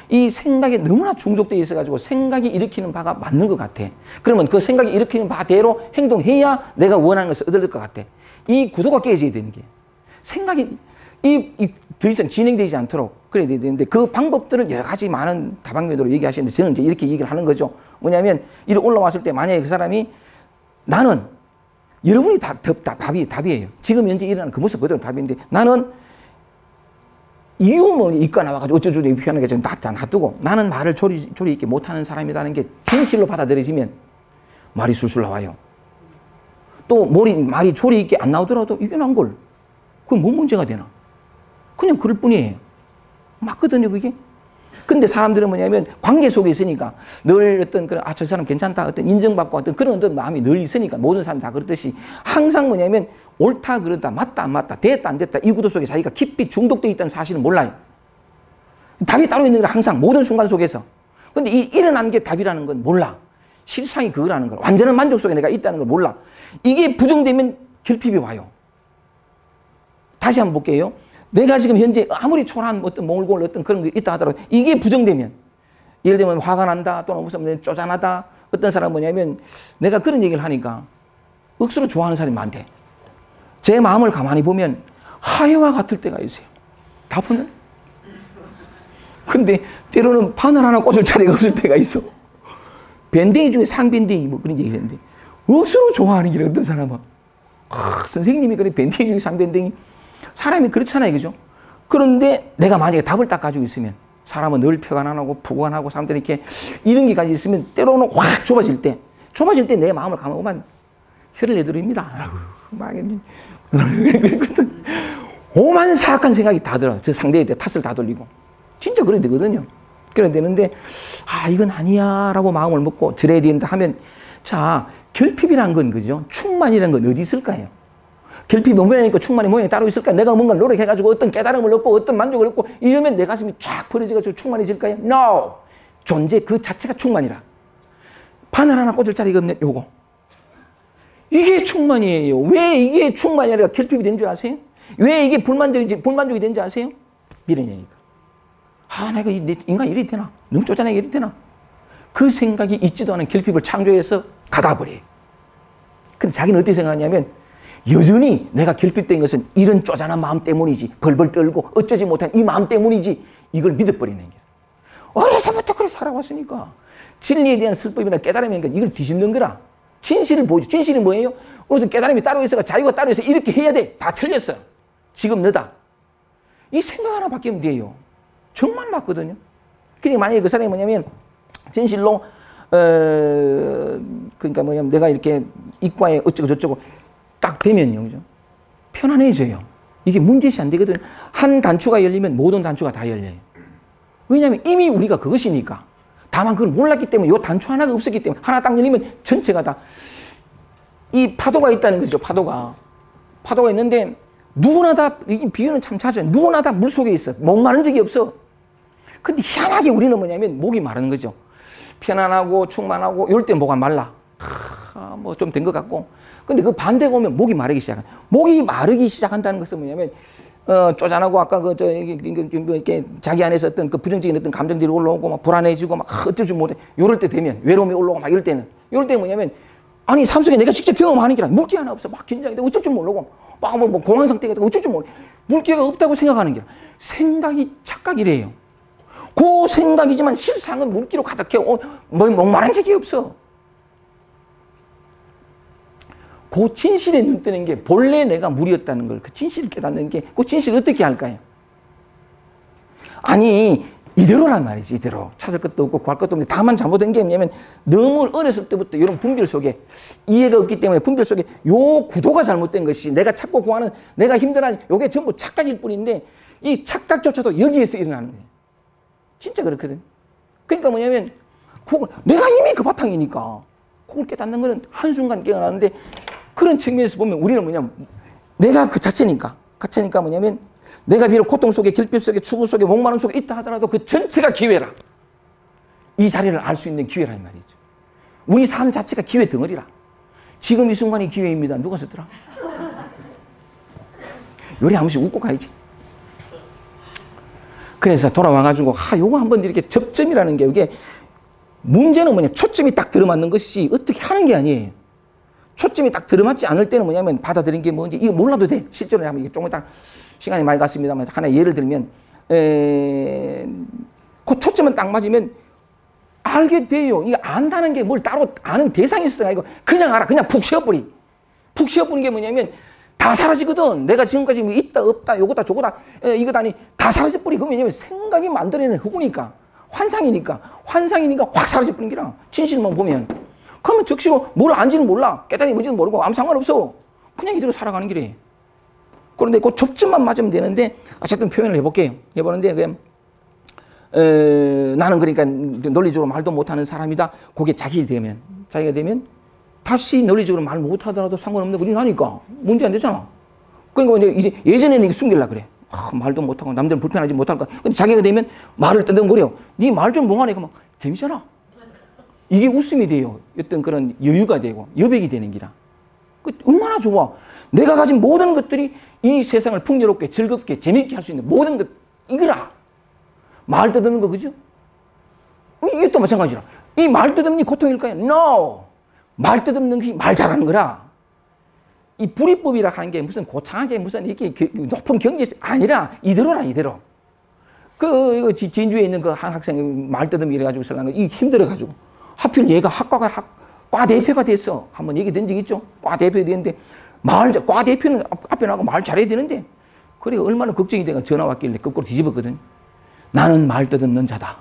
이 생각에 너무나 중독되어 있어가지고 생각이 일으키는 바가 맞는 것 같아. 그러면 그 생각이 일으키는 바대로 행동해야 내가 원하는 것을 얻을 것 같아. 이 구도가 깨져야 되는 게. 생각이 더 이상 진행되지 않도록 그래야 되는데 그 방법들을 여러 가지 많은 다방면으로 얘기하시는데 저는 이제 이렇게 얘기를 하는 거죠. 뭐냐면 이렇게 올라왔을 때 만약에 그 사람이 나는 여러분이 답이에요. 지금 현재 일어나는 그 모습 그대로 답인데 나는 이유는 이과 나와가지고 어쩌저쩌 표현하는 게 좀 놔두고 나는 말을 조리 있게 못하는 사람이라는 게 진실로 받아들여지면 말이 술술 나와요. 또 말이 조리 있게 안 나오더라도 이게 난 걸. 그건 뭔 문제가 되나? 그냥 그럴 뿐이에요. 맞거든요, 그게. 근데 사람들은 뭐냐면 관계 속에 있으니까 늘 어떤 그런 저 사람 괜찮다 어떤 인정받고 어떤 그런 어떤 마음이 늘 있으니까 모든 사람이 다 그렇듯이 항상 뭐냐면 옳다 그러다 맞다 안 맞다 됐다 안 됐다 이 구도 속에 자기가 깊이 중독되어 있다는 사실을 몰라요. 답이 따로 있는 건 항상 모든 순간 속에서. 근데 이 일어난 게 답이라는 건 몰라. 실상이 그거라는 걸. 완전한 만족 속에 내가 있다는 걸 몰라. 이게 부정되면 결핍이 와요. 다시 한번 볼게요. 내가 지금 현재 아무리 초라한 어떤 몽골 어떤 그런 게 있다 하더라도 이게 부정되면 예를 들면 화가 난다 또는 무슨 쪼잔하다 어떤 사람은 뭐냐면 내가 그런 얘기를 하니까 억수로 좋아하는 사람이 많대. 제 마음을 가만히 보면 하회와 같을 때가 있어요. 다 보면. 근데 때로는 바늘 하나 꽂을 자리가 없을 때가 있어. 밴댕이 중에 상밴댕이 뭐 그런 얘기를 했는데 억수로 좋아하는 게 어떤 사람은 선생님이 그래 밴댕이 중에 상밴댕이 사람이 그렇잖아요. 그죠? 그런데 내가 만약에 답을 딱 가지고 있으면 사람은 늘 표가 안 하고 부관하고 사람들이 이렇게 이런 게 가지고 있으면 때로는 확 좁아질 때 내 마음을 가만히 보면 혀를 내두릅니다. 막 오만 사악한 생각이 다 들어. 저 상대에 대해 탓을 다 돌리고. 진짜 그래야 되거든요. 그래야 되는데 이건 아니야 라고 마음을 먹고 들어야 된다 하면 자 결핍이란 건 그죠? 충만이라는 건 어디 있을까요? 결핍이 모양이니까 충만의 모양이 따로 있을까? 내가 뭔가 노력해가지고 어떤 깨달음을 얻고 어떤 만족을 얻고 이러면 내 가슴이 쫙 벌어져가지고 충만해질까요? No! 존재 그 자체가 충만이라. 바늘 하나 꽂을 자리가 없는 요거. 이게 충만이에요. 왜 이게 충만이 아니라 결핍이 된 줄 아세요? 왜 이게 불만족이 된 줄 아세요? 미련이니까. 아, 내가 인간 이리 되나? 너무 쪼잔하게 이리 되나? 그 생각이 있지도 않은 결핍을 창조해서 닫아버려요. 근데 자기는 어떻게 생각하냐면 여전히 내가 결핍된 것은 이런 쪼잔한 마음 때문이지, 벌벌 떨고 어쩌지 못한 이 마음 때문이지, 이걸 믿어버리는 게. 어려서부터 그렇게 살아왔으니까. 진리에 대한 슬픔이나 깨달음이니까 이걸 뒤집는 거라. 진실을 보여줘. 진실이 뭐예요? 무슨 깨달음이 따로 있어가 자유가 따로 있어. 이렇게 해야 돼. 다 틀렸어. 지금 너다. 이 생각 하나 바뀌면 돼요. 정말 맞거든요. 그러니까 만약에 그 사람이 뭐냐면 진실로 그러니까 뭐냐면 내가 이렇게 이과에 어쩌고 저쩌고 딱 되면요, 그죠? 편안해져요. 이게 문제시 안 되거든요. 한 단추가 열리면 모든 단추가 다 열려요. 왜냐하면 이미 우리가 그것이니까. 다만 그걸 몰랐기 때문에 이 단추 하나가 없었기 때문에 하나 딱 열리면 전체가 다 이 파도가 있다는 거죠. 파도가 있는데 누구나 다 이 비유는 참 자주 누구나 다 물속에 있어. 목마른 적이 없어. 근데 희한하게 우리는 뭐냐면 목이 마르는 거죠. 편안하고 충만하고 이럴 때 목이 말라. 뭐 좀 된 것 같고. 근데 그 반대가 오면 목이 마르기 시작한. 목이 마르기 시작한다는 것은 뭐냐면 쪼잔하고 아까 이렇게 자기 안에서 어떤 그 부정적인 어떤 감정들이 올라오고 막 불안해지고 막 어쩔 줄 못해. 이럴 때 되면 외로움이 올라오고 막 이럴 때는 뭐냐면 아니 삶 속에 내가 직접 경험하는 게 아니라 물기 하나 없어. 막 긴장이 돼. 어쩔 줄 모르고 막 뭐 공황 상태가 되고 어쩔 줄 모르고 물기가 없다고 생각하는 게 생각이 착각이래요. 그 생각이지만 실상은 물기로 가득해. 뭐 목마른 적이 없어. 그 진실에 눈 뜨는 게 본래 내가 물이었다는 걸 그 진실을 깨닫는 게 그 진실을 어떻게 할까요? 아니 이대로란 말이지. 이대로 찾을 것도 없고 구할 것도 없는데 다만 잘못된 게 뭐냐면 너무 어렸을 때부터 이런 분별 속에 이해가 없기 때문에 분별 속에 요 구도가 잘못된 것이 내가 찾고 구하는 내가 힘들어하는 요게 전부 착각일 뿐인데 이 착각조차도 여기에서 일어나는 거예요. 진짜 그렇거든. 그러니까 뭐냐면 내가 이미 그 바탕이니까 그걸 깨닫는 거는 한순간 깨어나는데 그런 측면에서 보면 우리는 뭐냐면 내가 그 자체니까 뭐냐면 내가 비록 고통 속에 결핍 속에 추구 속에 목마름 속에 있다 하더라도 그 전체가 기회라. 이 자리를 알 수 있는 기회란 말이죠. 우리 삶 자체가 기회 덩어리라. 지금 이 순간이 기회입니다. 누가 썼더라? 요리 한 번씩 웃고 가야지. 그래서 돌아와가지고 요거 한번 이렇게 접점이라는 게 이게 문제는 뭐냐 초점이 딱 들어맞는 것이 어떻게 하는 게 아니에요. 초점이 딱 들어맞지 않을 때는 뭐냐면 받아들인 게 뭔지 이거 몰라도 돼. 실제로 하면 이게 조금 딱 시간이 많이 갔습니다만 하나 예를 들면 그 초점은 딱 맞으면 알게 돼요. 이거 안다는 게 뭘 따로 아는 대상이 있어. 이거 그냥 알아. 그냥 푹 쉬어버리. 푹 쉬어버리는 게 뭐냐면 다 사라지거든. 내가 지금까지 뭐 있다 없다 요거다 저거다 이거다니 다 사라져버리. 그럼 왜냐면 생각이 만들어내는 흑우니까 환상이니까 확 사라져버리는 게라. 진실만 보면. 그러면 적시로 뭘 안지는 몰라. 깨달음이 뭔지는 모르고 아무 상관없어. 그냥 이대로 살아가는 길이에요. 그런데 그 접점만 맞으면 되는데 어쨌든 표현을 해볼게요. 해보는데 나는 그러니까 논리적으로 말도 못하는 사람이다. 그게 자기가 되면 다시 논리적으로 말 못하더라도 상관없는 거 우리는 하니까 문제 안 되잖아. 그러니까 이제 예전에는 이게 숨기려고 그래. 말도 못하고 남들은 불편하지 못할까. 근데 자기가 되면 말을 뜯어거려. 네 말 좀 뭐하네. 그러면 재밌잖아. 이게 웃음이 돼요. 어떤 그런 여유가 되고 여백이 되는 기라. 얼마나 좋아. 내가 가진 모든 것들이 이 세상을 풍요롭게 즐겁게 재밌게 할 수 있는 모든 것 이거라. 말 뜯는 거 그죠? 이게 또 마찬가지라. 이 말 뜯는 고통일까요? No. 말 뜯는 것이 말 잘하는 거라. 이 불이법이라 하는 게 무슨 고창하게 무슨 이렇게 높은 경지 아니라 이대로라 이대로. 이거 진주에 있는 그 한 학생이 말 뜯음이 이래가지고 설난 거 이 힘들어가지고 하필 얘가 과 대표가 됐어. 한번 얘기 된 적 있죠? 과 대표가 됐는데 과 대표는 앞에 나가고 말 잘해야 되는데 그래 얼마나 걱정이 돼가 전화 왔길래 거꾸로 뒤집었거든. 나는 말 뜯는 자다.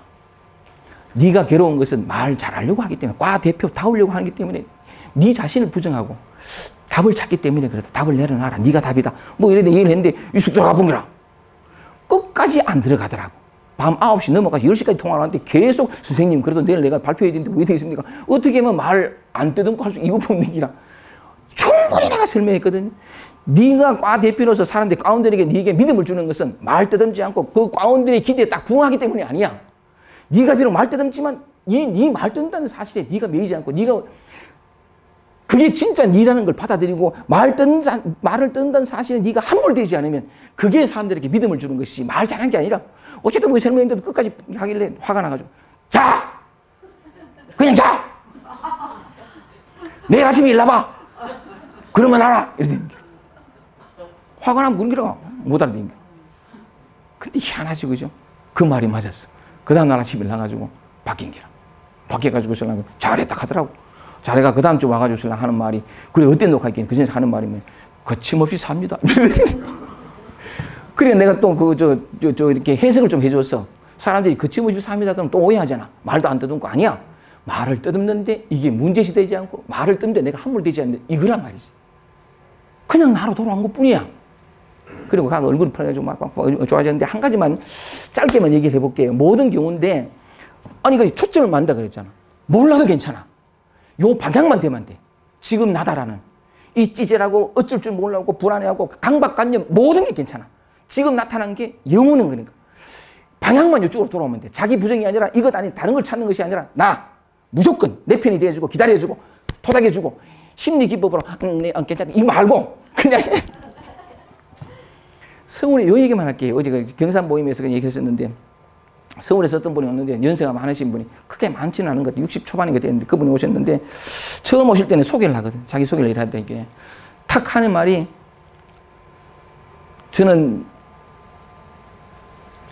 네가 괴로운 것은 말 잘하려고 하기 때문에 과 대표 다우려고 하기 때문에 네 자신을 부정하고 답을 찾기 때문에 그래도 답을 내려놔라. 네가 답이다. 뭐 이래 얘기를 했는데 이쑥 들어가 본 거라. 끝까지 안 들어가더라고. 밤 9시 넘어가서 10시까지 통화를 하는데 계속 선생님 그래도 내일 내가 발표해야 되는데 왜 되겠습니까? 어떻게 하면 말 안 뜯음고 할 수 이거 보는 얘기라. 충분히 내가 설명했거든. 네가 과 대표로서 사람들 과원들에게 네게 믿음을 주는 것은 말 뜨듬지 않고 그 과원들의 기대에 딱 부응하기 때문이 아니야. 네가 비록 말 뜨듬지만 네 말 뜨듬다는 사실에 네가 매이지 않고 네가 그게 진짜 네라는 걸 받아들이고 말을 뜨는다는 사실에 네가 함몰되지 않으면 그게 사람들에게 믿음을 주는 것이 말 잘하는 게 아니라 어쨌든 뭐 설명했는데도 끝까지 하길래 화가 나가지고 자! 그냥 자! 내일 아침에 일 나봐! 그러면 알아! 이러더니 화가 나면 그런 게라 못 알아듣는 거야. 근데 희한하지 그죠? 그 말이 맞았어. 그 다음 날 아침에 일 나가지고 바뀐 게라. 바뀌어가지고 신랑이 잘했다 하더라고. 자네가 그 다음 주 와가지고 신랑 하는 말이 그래 어떤 녹화했겠니? 그 전에 하는 말이면 거침없이 삽니다. 그래 내가 또 이렇게 해석을 좀 해줬어. 사람들이 거침없이 삽니다 그러면 또 오해하잖아. 말도 안 떠듬고 아니야. 말을 떠듬는데 이게 문제시 되지 않고 말을 떠듬는데 내가 함몰되지 않는데 이거란 말이지. 그냥 나로 돌아온 것 뿐이야. 그리고 각 얼굴이 풀어가지고 막 좋아졌는데 한 가지만 짧게만 얘기를 해볼게요. 모든 경우인데 아니 그 초점을 만든다 그랬잖아. 몰라도 괜찮아. 요 방향만 되면 돼. 지금 나다라는 이 찌질하고 어쩔 줄 몰라고 불안해하고 강박관념 모든 게 괜찮아. 지금 나타난 게 영혼은 그러니까 방향만 이쪽으로 돌아오면 돼. 자기 부정이 아니라 이것 아닌 다른 걸 찾는 것이 아니라 나 무조건 내 편이 돼주고 기다려주고 토닥여주고 심리 기법으로 괜찮다 이거 말고 그냥 서울에 요 얘기만 할게요. 어제 그 경산 모임에서 그냥 얘기했었는데 서울에 썼던 분이 왔는데 연세가 많으신 분이 크게 많지는 않은 것 같아요. 60 초반인 것 같았는데 그분이 오셨는데 처음 오실 때는 소개를 하거든. 자기 소개를 하다 이게 탁 하는 말이 저는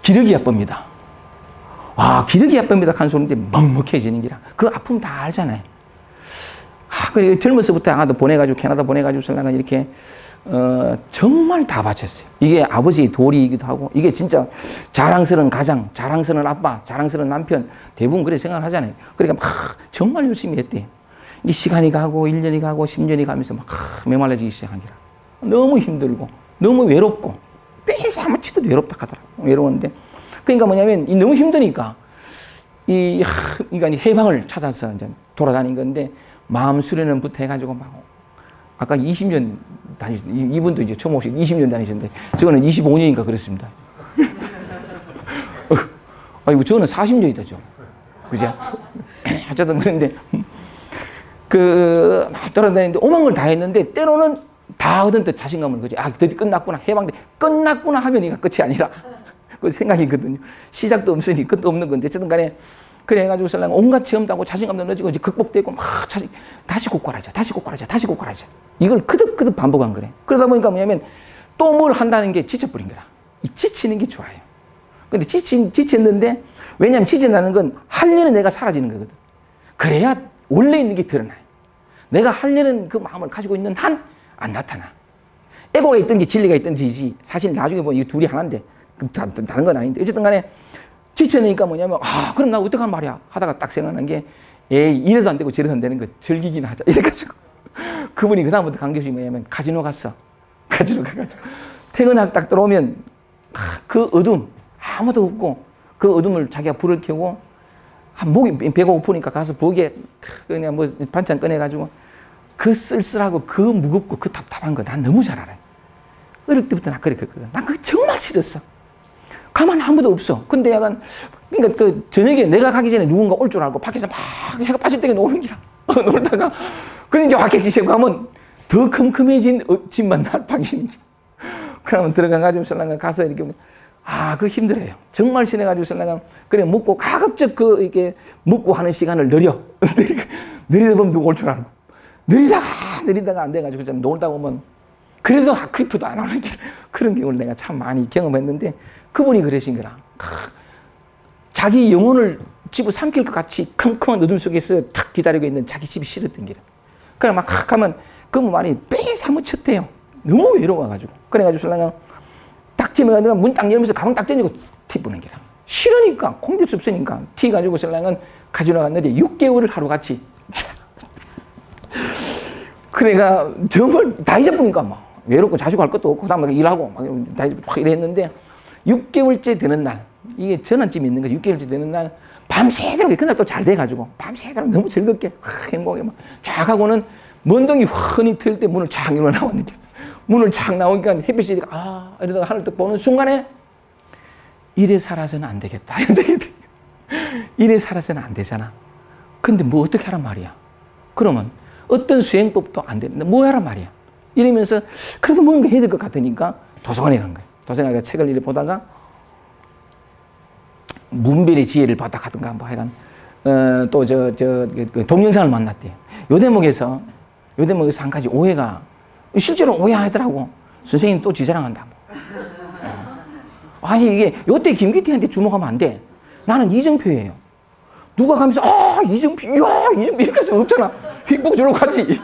기력이 아픕니다. 와 기력이 아픕니다 한 소리인데 먹먹해지는 기라. 그 아픔 다 알잖아요. 그래 젊어서부터 아도 보내가지고 캐나다 보내가지고 설랑은 이렇게 정말 다 바쳤어요. 이게 아버지의 도리이기도 하고 이게 진짜 자랑스러운 가장, 자랑스러운 아빠, 자랑스러운 남편 대부분 그렇게 생각을 하잖아요. 그러니까 막 정말 열심히 했대. 이 시간이 가고 1년이 가고 10년이 가면서 막 메말라지기 시작한 기라. 너무 힘들고 너무 외롭고 빼서 아무치도 외롭다 하더라. 외로웠는데 그러니까 뭐냐면 너무 힘드니까 그러니까 해방을 찾아서 이제 돌아다닌 건데 마음 수련원부터 해가지고 막 아까 20년 이분도 이제 처음 오시고 20년 다니셨는데 저는 25년인가 그랬습니다. 아이고 저는 40년이다 죠. 그죠? 어쨌든 그런데 막 돌아다니는데 오만 걸 다 했는데 때로는 다 얻은 듯 자신감을 그지. 아 드디어 끝났구나 해방돼 끝났구나 하면 이가 끝이 아니라 그 생각이거든요. 시작도 없으니 끝도 없는 건데 어쨌든 간에 그래 해가지고 설랑 온갖 체험도 하고 자신감도 넣어지고 이제 극복되고 막 다시 고갈하자 다시 고갈하자 다시 고갈하자 이걸 그득그득 반복한 거래. 그러다 보니까 뭐냐면 또 뭘 한다는 게 지쳐버린 거라. 이 지치는 게 좋아요. 근데 지쳤는데 왜냐면 지친다는 건 하려는 내가 사라지는 거거든. 그래야 원래 있는 게 드러나요. 내가 하려는 그 마음을 가지고 있는 한 안 나타나. 에고가 있든지 진리가 있든지 사실 나중에 보면 이 둘이 하나인데 다른 건 아닌데 어쨌든 간에 지쳐내니까 뭐냐면 그럼 나 어떡한 말이야 하다가 딱 생각난 게 에이 이래도 안 되고 저래도 안 되는 거 즐기기나 하자 이래가지고 그분이 그 다음부터 간 것이 뭐냐면 카지노 갔어. 카지노 가가지고 퇴근하고 딱 들어오면 그 어둠 아무도 없고 그 어둠을 자기가 불을 켜고 목이 배가 고프니까 가서 부엌에 그냥 뭐 반찬 꺼내가지고 그 쓸쓸하고 그 무겁고 그 답답한 거 난 너무 잘 알아요. 어릴 때부터 나 그랬거든. 난 그거 정말 싫었어. 가만 아무도 없어. 근데 약간 그러니까 그 저녁에 내가 가기 전에 누군가 올 줄 알고 밖에서 막 해가 빠질 때가 노는 기라. 놀다가 그러니까 밖에 지금 가면 더 컴컴해진 집만 날 방이니. 그러면 들어가가지고 설랑가 가서 이렇게 그 힘들어요. 정말 신해가지고 설랑가 그래 묵고 가급적 이렇게 묵고 하는 시간을 느려. 느리다 보면 누구 올 줄 알고 느리다가 안 돼가지고 좀 놀다 보면 그래도 크리프도 안 오는 그런 경우를 내가 참 많이 경험했는데 그분이 그러신 거라. 자기 영혼을 집어삼킬 것 같이 컴컴한 어둠 속에서 탁 기다리고 있는 자기 집이 싫었던 게라. 그래 막 가면 그 말이 빼 사무쳤대요. 너무 외로워가지고. 그래가지고 설랑가 딱 집어가지고 문 딱 열면서 가방 딱 던지고 티 부는 게라. 싫으니까 공들 수 없으니까 티 가지고 설랑은 가지고 나갔는데 6개월을 하루같이 그래가 정말 다 잊어버리니까 막 외롭고 자식 할 것도 없고 그다음에 일하고 막 다 이랬는데 6개월째 되는 날 이게 전환점이 있는 거죠. 6개월째 되는 날 밤새도록 그날 또 잘 돼가지고 밤새도록 너무 즐겁게 행복하게 막 쫙 하고는 먼동이 훤히 틀 때 문을 착 열어 나왔는데 문을 착 나오니까 햇빛이 이러다가 하늘 딱 보는 순간에 이래 살아서는 안 되겠다. 이래 살아서는 안 되잖아. 근데 뭐 어떻게 하란 말이야. 그러면 어떤 수행법도 안 되는데 뭐 하란 말이야. 이러면서 그래도 뭔가 해야 될 것 같으니까 도서관에 간 거야. 도서관에 가서 책을 이렇게 보다가 문별의 지혜를 받아 가든가 뭐 하여간 또 그 동영상을 만났대요. 요 대목에서 한 가지 오해가 실제로 오해하더라고. 선생님 또 지자랑한다. 아니 이게 요때 김기태한테 주목하면 안 돼. 나는 이정표예요. 누가 가면서 이정표 이렇게 할 수 없잖아. 휙복 저러고 갔지.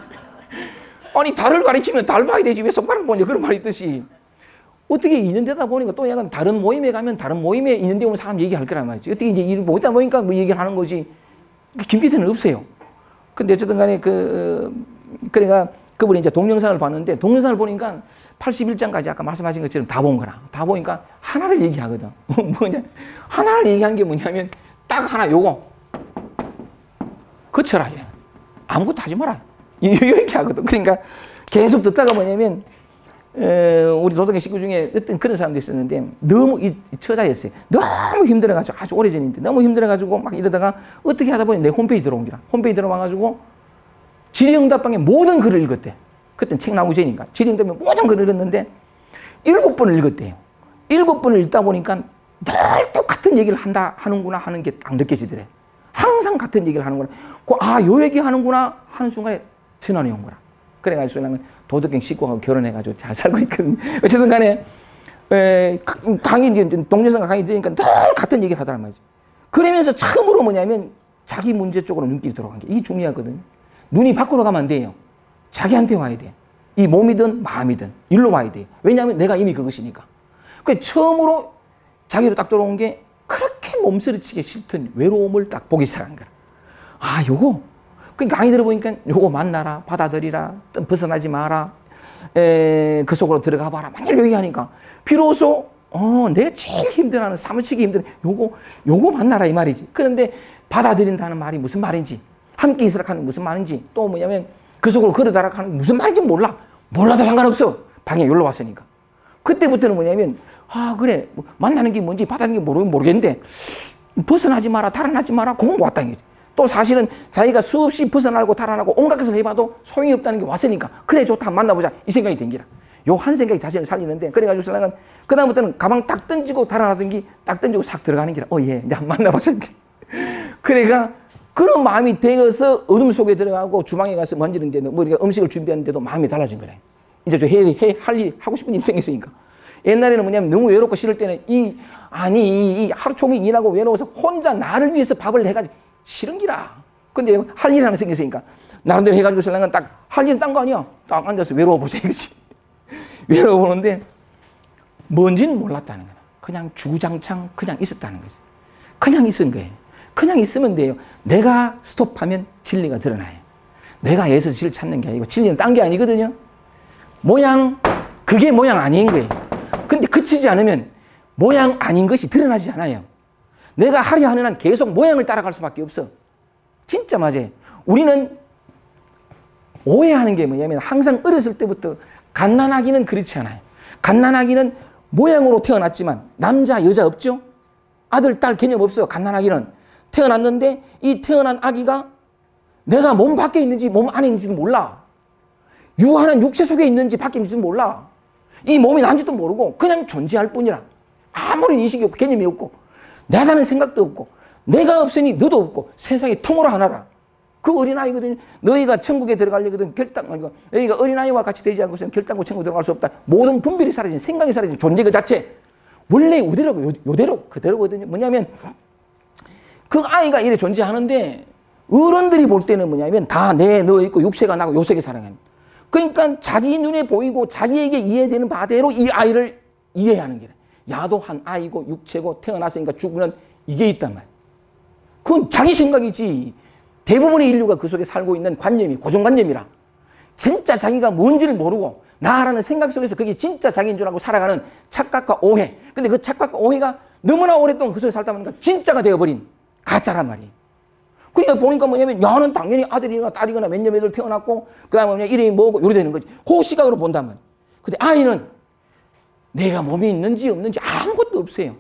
아니 달을 가리키면 달 봐야 되지 왜 손가락 보냐 그런 말이 있듯이 어떻게 있는데다 보니까 또 약간 다른 모임에 가면 다른 모임에 있는데 오면 사람 얘기할 거란 말이지. 어떻게 이제 일 못 있다 보니까 뭐 얘기를 하는 거지. 김기태는 없어요. 근데 어쨌든 간에 그러니까 그분이 이제 동영상을 봤는데 동영상을 보니까 81장까지 아까 말씀하신 것처럼 다 본 거라. 다 보니까 하나를 얘기하거든. 뭐냐? 하나를 얘기한 게 뭐냐면 딱 하나 요거. 거쳐라. 얘. 아무것도 하지 마라. 이렇게 하거든. 그러니까 계속 듣다가 뭐냐면 우리 도덕의 식구 중에 어떤 그런 사람도 있었는데 너무 처자였어요. 너무 힘들어가지고 아주 오래전인데 너무 힘들어가지고 막 이러다가 어떻게 하다 보니 내 홈페이지 들어온 거라. 홈페이지 들어와가지고 질의응답방에 모든 글을 읽었대. 그땐 책 나오기 전이니까. 질의응답방에 모든 글을 읽었는데 7번을 읽었대요. 7번을 읽다 보니까 늘 똑같은 얘기를 하는구나 하는 게 딱 느껴지더래. 항상 같은 얘기를 하는구나. 요 얘기 하는구나 하는 순간에 전환이 온 거라. 그래가지고 나는 도덕경 식구하고 결혼해가지고 잘 살고 있거든. 어쨌든 간에 강의, 동료생과 강의 들으니까 늘 같은 얘기를 하더란 말이지. 그러면서 처음으로 뭐냐면 자기 문제 쪽으로 눈길이 들어간 게 이게 중요하거든요. 눈이 밖으로 가면 안 돼요. 자기한테 와야 돼. 이 몸이든 마음이든 일로 와야 돼. 왜냐하면 내가 이미 그것이니까. 그 처음으로 자기로 딱 들어온 게 그렇게 몸서리치기 싫던 외로움을 딱 보기 시작한 거야. 요거. 그러니까 강의 들어보니까 요거 만나라, 받아들이라, 벗어나지 마라, 그 속으로 들어가 봐라. 맨날 얘기하니까 비로소 내가 제일 힘들어하는 사무치기 힘든 요거 만나라 이 말이지. 그런데 받아들인다는 말이 무슨 말인지, 함께 있으라 하는 무슨 말인지, 또 뭐냐면 그 속으로 걸어다라 하는 무슨 말인지 몰라도 상관없어. 방에 여기로 왔으니까. 그때부터는 뭐냐면 그래 만나는 게 뭔지 받아들이는 게 모르겠는데 벗어나지 마라, 달아나지 마라, 그건 왔다는 거지. 또 사실은 자기가 수없이 벗어나고 달아나고 온갖 것을 해봐도 소용이 없다는 게 왔으니까 그래 좋다 만나보자 이 생각이 댕기라. 요 한 생각이 자신을 살리는데 그래가지고 신랑은 그다음부터는 가방 딱 던지고 달아나던 게 딱 던지고 싹 들어가는 기라. 예 이제 한번 만나보자. 그래가 그런 마음이 되어서 어둠 속에 들어가고 주방에 가서 만지는데도 뭐 우리가 음식을 준비하는데도 마음이 달라진 거래. 이제 저 할 일 하고 싶은 일이 생겼으니까. 옛날에는 뭐냐면 너무 외롭고 싫을 때는 이 하루 종일 일하고 외로워서 혼자 나를 위해서 밥을 해가지고 싫은 기라. 근데 할 일 하나 생겼으니까 나름대로 해가지고 신랑은 딱 할 일 딴 거 아니야. 딱 앉아서 외로워보자 이거지. 외로워보는데 뭔지는 몰랐다는 거야. 그냥 주구장창 그냥 있었다는 거지. 그냥 있은 거예요. 그냥 있으면 돼요. 내가 스톱하면 진리가 드러나요. 내가 애서 진리를 찾는 게 아니고 진리는 딴 게 아니거든요. 그게 모양 아닌 거예요. 근데 그치지 않으면 모양 아닌 것이 드러나지 않아요. 내가 하려 하는 한 계속 모양을 따라갈 수밖에 없어. 진짜 맞아요. 우리는 오해하는 게 뭐냐면 항상 어렸을 때부터 갓난아기는 그렇지 않아요. 갓난아기는 모양으로 태어났지만 남자, 여자 없죠? 아들, 딸 개념 없어요. 갓난아기는. 태어났는데 이 태어난 아기가 내가 몸 밖에 있는지 몸 안에 있는지도 몰라. 유하는 육체 속에 있는지 밖에 있는지도 몰라. 이 몸이 난지도 모르고 그냥 존재할 뿐이라. 아무런 인식이 없고 개념이 없고 내가는 생각도 없고 내가 없으니 너도 없고 세상이 통으로 하나라. 그 어린아이거든요. 너희가 천국에 들어가려거든 너희가 어린아이와 같이 되지 않고서는 결단코 천국에 들어갈 수 없다. 모든 분별이 사라진 생각이 사라진 존재 그 자체. 원래 요대로 그대로거든요. 뭐냐면 그 아이가 이래 존재하는데 어른들이 볼 때는 뭐냐면 다 너 있고 육체가 나고 요색에 살아가는. 그러니까 자기 눈에 보이고 자기에게 이해되는 바대로 이 아이를 이해하는 게 야도 한 아이고 육체고 태어났으니까 죽으면 이게 있단 말이야. 그건 자기 생각이지. 대부분의 인류가 그 속에 살고 있는 관념이 고정관념이라. 진짜 자기가 뭔지를 모르고 나라는 생각 속에서 그게 진짜 자기인 줄 알고 살아가는 착각과 오해. 근데 그 착각과 오해가 너무나 오랫동안 그 속에 살다 보니까 진짜가 되어버린 가짜란 말이에요. 그러니까 보니까 뭐냐면 야는 당연히 아들이거나 딸이거나 몇 년 몇월 태어났고 그 다음에 뭐냐 이름이 뭐고 요리 되는 거지. 그 시각으로 본다면. 근데 아이는 내가 몸이 있는지 없는지 아무것도 없어요.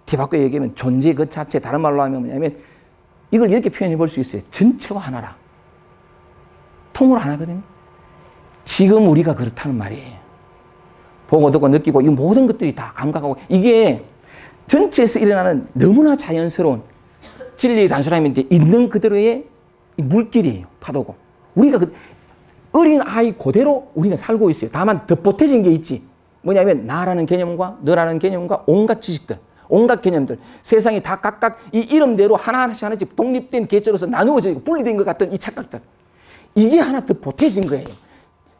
뒤바꿔 얘기하면 존재 그 자체, 다른 말로 하면 뭐냐면 이걸 이렇게 표현해 볼 수 있어요. 전체와 하나라. 통으로 하나거든요. 지금 우리가 그렇다는 말이에요. 보고 듣고 느끼고 이 모든 것들이 다 감각하고 이게 전체에서 일어나는 너무나 자연스러운 진리의 단순함인데 있는 그대로의 물길이에요. 파도고. 우리가 그 어린 아이 그대로 우리가 살고 있어요. 다만 더 보태진 게 있지. 뭐냐면 나라는 개념과 너라는 개념과 온갖 지식들, 온갖 개념들, 세상이 다 각각 이 이름대로 하나씩 독립된 개체로서 나누어져 있고 분리된 것 같은 이 착각들. 이게 하나 더 보태진 거예요.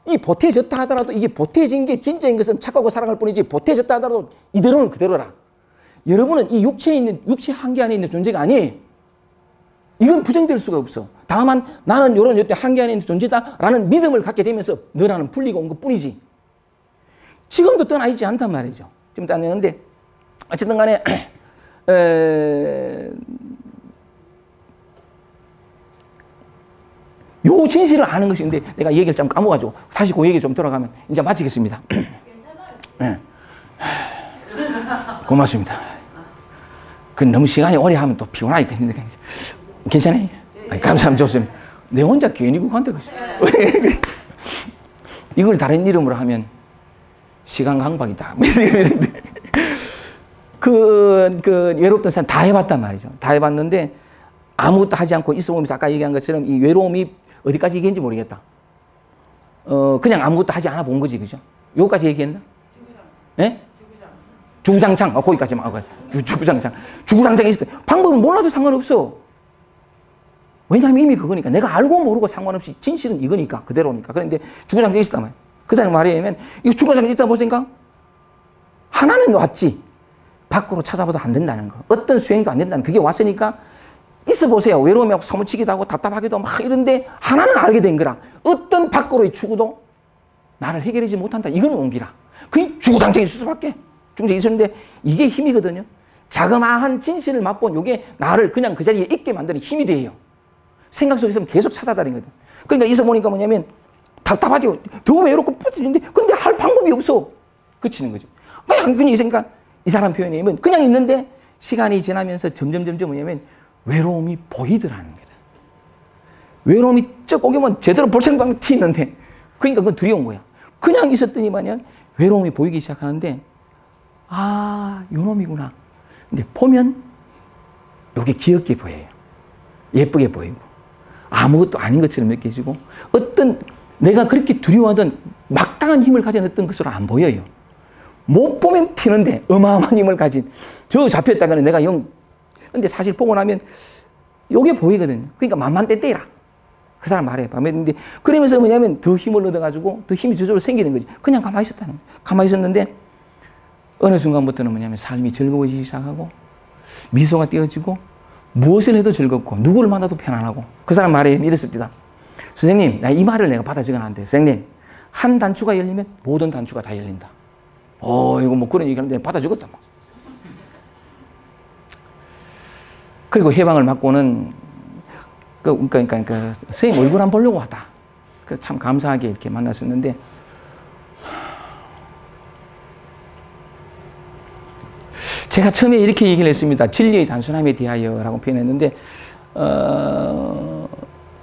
이 보태졌다 하더라도 이게 보태진 게 진짜인 것은 착각하고 살아갈 뿐이지 보태졌다 하더라도 이대로는 그대로라. 여러분은 이 육체에 있는, 육체 한계 안에 있는 존재가 아니에요. 이건 부정될 수가 없어. 다만 나는 이런 여태 한계 안에 있는 존재다라는 믿음을 갖게 되면서 너라는 분리가 온 것 뿐이지. 지금도 떠나 있지 않단 말이죠. 지금 떠나는데 어쨌든 간에 요 진실을 아는 것인데 내가 얘기를 좀 까먹어가지고 다시 그 얘기 좀 들어가면 이제 마치겠습니다. 네. 고맙습니다. 그 너무 시간이 오래 하면 또 피곤하니까 힘들게. 괜찮아요? 아니, 감사합니다. 좋습니다. 내 혼자 괜히 그한테 이걸 다른 이름으로 하면 시간 강박이다. 외롭던 사람 다 해봤단 말이죠. 다 해봤는데 아무것도 하지 않고 있어보면서 아까 얘기한 것처럼 이 외로움이 어디까지 얘기했는지 모르겠다. 그냥 아무것도 하지 않아 본 거지, 그죠? 요거까지 얘기했나? 예? 주구장창. 거기까지만. 주구장창. 주구장창 있을 때 방법은 몰라도 상관없어. 왜냐하면 이미 그거니까. 내가 알고 모르고 상관없이 진실은 이거니까. 그대로니까. 그런데 주구장창 있었단 말이야. 그 사람 말하면 이거 주구장창 있다 보니까 하나는 왔지. 밖으로 찾아봐도 안 된다는 거. 어떤 수행도 안 된다는 거. 그게 왔으니까 있어 보세요. 외로움이 하고 사무치기도 하고 답답하기도 막 이런데 하나는 알게 된 거라. 어떤 밖으로의 추구도 나를 해결하지 못한다. 이건 옹기라. 그게 주구장창 있을 수밖에. 주구장창 있었는데 이게 힘이거든요. 자그마한 진실을 맛본 이게 나를 그냥 그 자리에 있게 만드는 힘이 돼요. 생각 속에 있으면 계속 찾아다니거든. 그러니까 있어 보니까 뭐냐면 답답하죠. 더 외롭고 뿌듯한데 근데 할 방법이 없어. 그치는 거죠. 그냥 있으니까 이 사람 표현에 의하면 그냥 있는데 시간이 지나면서 점점 뭐냐면 외로움이 보이더라는 거다. 외로움이 쩍 오기만 제대로 볼 생각도 안 튀는데 그러니까 그건 두려운 거야. 그냥 있었더니만요 외로움이 보이기 시작하는데 아, 요 놈이구나. 근데 보면 요게 귀엽게 보여요. 예쁘게 보이고 아무것도 아닌 것처럼 느껴지고 어떤 내가 그렇게 두려워하던 막강한 힘을 가진 어떤 것으로 안 보여요. 못 보면 튀는데 어마어마한 힘을 가진 저 잡혔다가는 내가 근데 사실 보고 나면 요게 보이거든요. 그러니까 만만때때라. 그 사람 말해. 근데 그러면서 뭐냐면 더 힘을 얻어가지고 더 힘이 저절로 생기는 거지. 그냥 가만히 있었다는 거예요. 가만히 있었는데 어느 순간부터는 뭐냐면 삶이 즐거워지기 시작하고 미소가 띄어지고 무엇을 해도 즐겁고 누구를 만나도 편안하고 그 사람 말에 이랬습니다. 선생님, 이 말을 내가 받아 적어놨는데 선생님, 한 단추가 열리면 모든 단추가 다 열린다. 이거 뭐 그런 얘기하는데 받아 적었다. 뭐. 그리고 해방을 받고는 그러니까 선생님 얼굴 안 보려고 하다. 참 감사하게 이렇게 만났었는데 제가 처음에 이렇게 얘기를 했습니다. 진리의 단순함에 대하여라고 표현했는데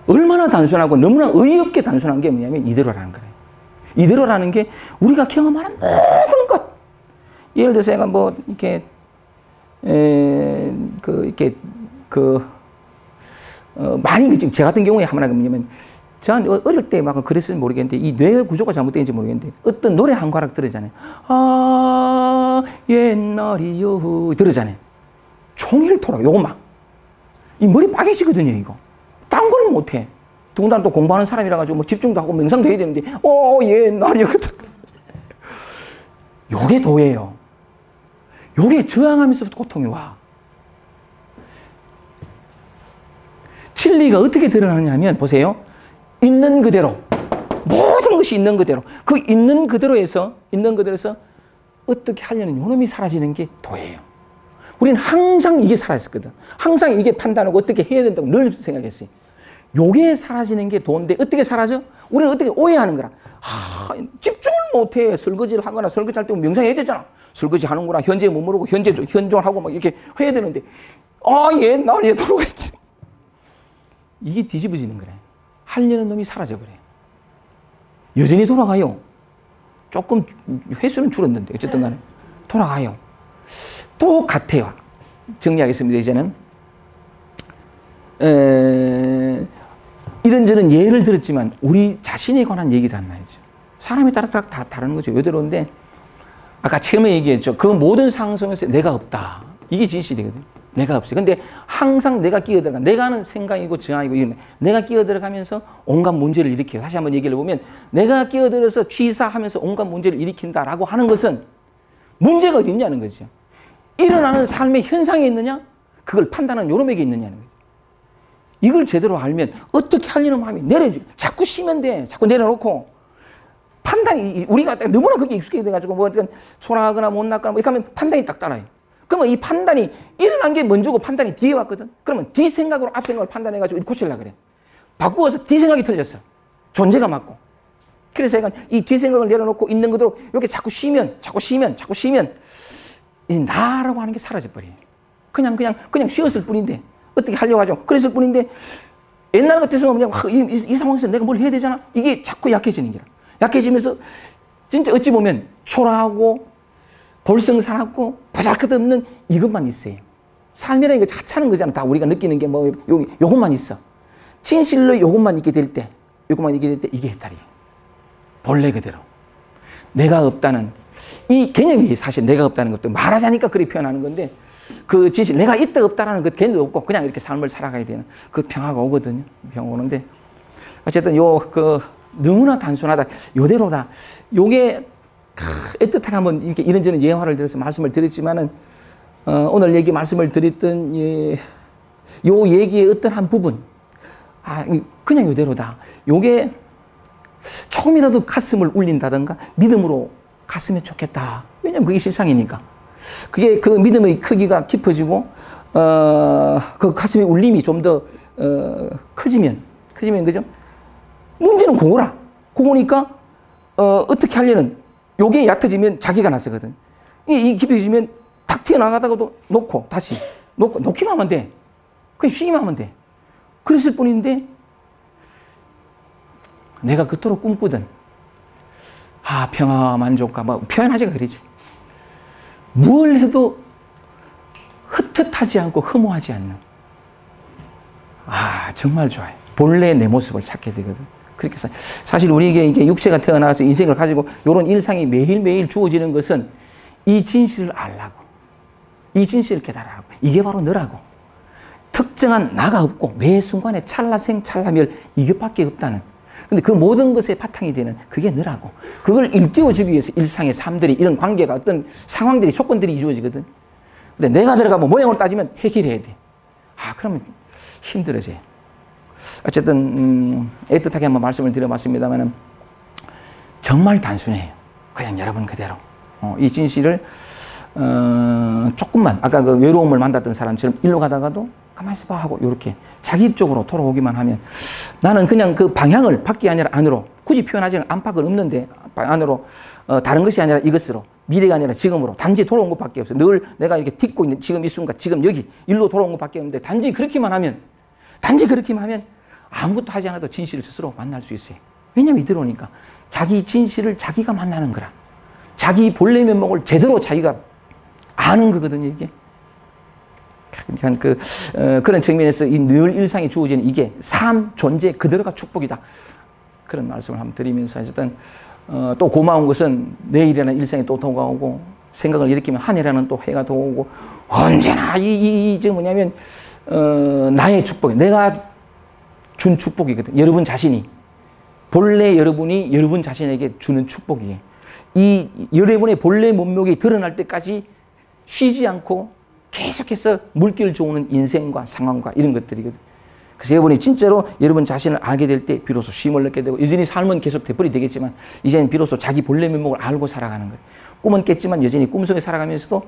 얼마나 단순하고 너무나 의의없게 단순한 게 뭐냐면 이대로라는 거예요. 이대로라는 게 우리가 경험하는 모든 것. 예를 들어서 제가 뭐 이렇게 많이 제 같은 경우에 하나 뭐냐면 저는 어릴 때 막 그랬을지 모르겠는데 이 뇌 구조가 잘못된지 모르겠는데 어떤 노래 한 가락 들으잖아요. 아 옛날이요 들으잖아요. 종일토록 요거 막 이 머리 빠개지거든요. 이거 딴 걸 못해. 더군다나 또 공부하는 사람이라 가지고 뭐 집중도 하고 명상도 해야 되는데 옛날이요 요게 도예요. 요게 저항하면서부터 고통이 와. 진리가 어떻게 드러나느냐 하면 보세요. 있는 그대로 모든 것이 있는 그대로 그 있는 그대로에서 어떻게 하려는 요놈이 사라지는 게 도예요. 우리는 항상 이게 살아있었거든. 항상 이게 판단하고 어떻게 해야 된다고 늘 생각했어요. 요게 사라지는 게 도인데 어떻게 사라져? 우리는 어떻게 오해하는 거라. 집중을 못해. 설거지를 하거나 설거지할 때 명상해야 되잖아. 설거지 하는구나. 현재 머무르고 현존하고 막 이렇게 해야 되는데 옛날에 돌아가야지. 이게 뒤집어지는 거래. 하려는 놈이 사라져 버려. 여전히 돌아가요. 조금 횟수는 줄었는데 어쨌든 간에 돌아가요. 또 같아요. 정리하겠습니다. 이제는 이런저런 예를 들었지만 우리 자신에 관한 얘기란 말이죠. 사람에 따라 다 다른 거죠. 이대로인데 아까 처음에 얘기했죠. 그 모든 상황 속에서 내가 없다. 이게 진실이거든. 내가 없어요. 근데 항상 내가 끼어들어가. 내가는 생각이고 정황이고 이런 내가 끼어들어가면서 온갖 문제를 일으켜요. 다시 한번 얘기를 해보면 내가 끼어들어서 취사하면서 온갖 문제를 일으킨다라고 하는 것은 문제가 어디 있냐는 거죠. 일어나는 삶의 현상에 있느냐? 그걸 판단하는 요놈에게 있느냐는 거죠. 이걸 제대로 알면 어떻게 하려는 마음이 내려지고 자꾸 쉬면 돼. 자꾸 내려놓고 판단이 우리가 너무나 그게 익숙하게 돼가지고 뭐 초라하거나 못났거나 뭐 이렇게 하면 판단이 딱 따라요. 그러면 이 판단이 일어난 게 먼저고 판단이 뒤에 왔거든. 그러면 뒤 생각으로 앞 생각을 판단해가지고 고치려고 그래. 바꾸어서 뒤 생각이 틀렸어. 존재가 맞고. 그래서 약간 이 뒤 생각을 내려놓고 있는 그대로 이렇게 자꾸 쉬면 이 나라고 하는 게 사라져 버려요. 그냥 쉬었을 뿐인데 어떻게 하려고 하죠. 그랬을 뿐인데 옛날 같았으면 그냥 이 상황에서 내가 뭘 해야 되잖아. 이게 자꾸 약해지는 거야. 약해지면서 진짜 어찌 보면 초라하고 볼성사납고 보잘것없는 이것만 있어요. 삶이라는 게 하찮은 거잖아. 다 우리가 느끼는 게 뭐 요것만 있어. 진실로 요것만 있게 될 때 이게 해탈이에요. 본래 그대로. 내가 없다는 이 개념이 사실 내가 없다는 것도 말하자니까 그렇게 표현하는 건데 그 진실 내가 있다 없다라는 그 개념도 없고 그냥 이렇게 삶을 살아가야 되는 그 평화가 오거든요. 평화가 오는데 어쨌든 너무나 단순하다. 요대로다. 요게 애틋하게 한번 이렇게 이런저런 예화를 들어서 말씀을 드렸지만은 오늘 말씀을 드렸던 요 얘기의 어떤 한 부분 그냥 요대로다. 요게 조금이라도 가슴을 울린다든가 믿음으로 갔으면 좋겠다. 왜냐면 그게 실상이니까. 그게 그 믿음의 크기가 깊어지고 그 가슴의 울림이 좀 더 커지면 그죠? 문제는 그거라. 그거니까 어떻게 하려는 요게 얕아지면 자기가 나서거든. 이 깊어지면 탁 튀어나가다가도 다시 놓기만 하면 돼. 그냥 쉬기만 하면 돼. 그랬을 뿐인데 내가 그토록 꿈꾸던 평화 만족과 뭐 표현하지가 그러지. 뭘 해도 흩트하지 않고 흠모하지 않는 정말 좋아요. 본래 내 모습을 찾게 되거든. 그렇게 사실 우리에게 이게 육체가 태어나서 인생을 가지고 이런 일상이 매일매일 주어지는 것은 이 진실을 알라고, 이 진실을 깨달으라고. 이게 바로 너라고. 특정한 나가 없고 매 순간에 찰나생 찰나멸 이것밖에 없다는. 근데 그 모든 것의 바탕이 되는 그게 너라고. 그걸 일깨워주기 위해서 일상의 삶들이 이런 관계가 어떤 상황들이 조건들이 이루어지거든. 근데 내가 들어가면 모양으로 따지면 해결해야 돼. 그러면 힘들어져요. 어쨌든 애틋하게 한번 말씀을 드려봤습니다만 정말 단순해요. 그냥 여러분 그대로 이 진실을 조금만 아까 그 외로움을 만났던 사람처럼 일로 가다가도 가만히 있어봐 하고 이렇게 자기 쪽으로 돌아오기만 하면 나는 그냥 그 방향을 밖이 아니라 안으로 굳이 표현하지는 안팎은 없는데 안으로 다른 것이 아니라 이것으로 미래가 아니라 지금으로 단지 돌아온 것밖에 없어요. 늘 내가 이렇게 딛고 있는 지금 이 순간 지금 여기 일로 돌아온 것밖에 없는데 단지 그렇게만 하면 아무것도 하지 않아도 진실을 스스로 만날 수 있어요. 왜냐하면 이대로니까 자기 진실을 자기가 만나는 거라. 자기 본래 면목을 제대로 자기가 아는 거거든요. 이게. 그러니까 그런 측면에서 이 늘 일상에 주어지는 이게 삶 존재 그대로가 축복이다. 그런 말씀을 한번 드리면서 어쨌든 또 고마운 것은 내일이라는 일상이 또 다가오고 생각을 일으키면 한 해라는 또 해가 다가오고 언제나 이게 뭐냐면 나의 축복, 내가 준 축복이거든. 여러분 자신이 본래 여러분이 여러분 자신에게 주는 축복이에요. 이 여러분의 본래 면목이 드러날 때까지 쉬지 않고 계속해서 물결 좋은 인생과 상황과 이런 것들이거든. 그래서 여러분이 진짜로 여러분 자신을 알게 될 때 비로소 쉼을 얻게 되고 여전히 삶은 계속 되풀이 되겠지만 이제는 비로소 자기 본래 면목을 알고 살아가는 거예요. 꿈은 깼지만 여전히 꿈속에 살아가면서도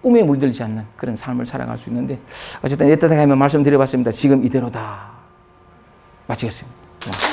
꿈에 물들지 않는 그런 삶을 살아갈 수 있는데 어쨌든 애틋하게 한번 말씀드려봤습니다. 지금 이대로다. 마치겠습니다.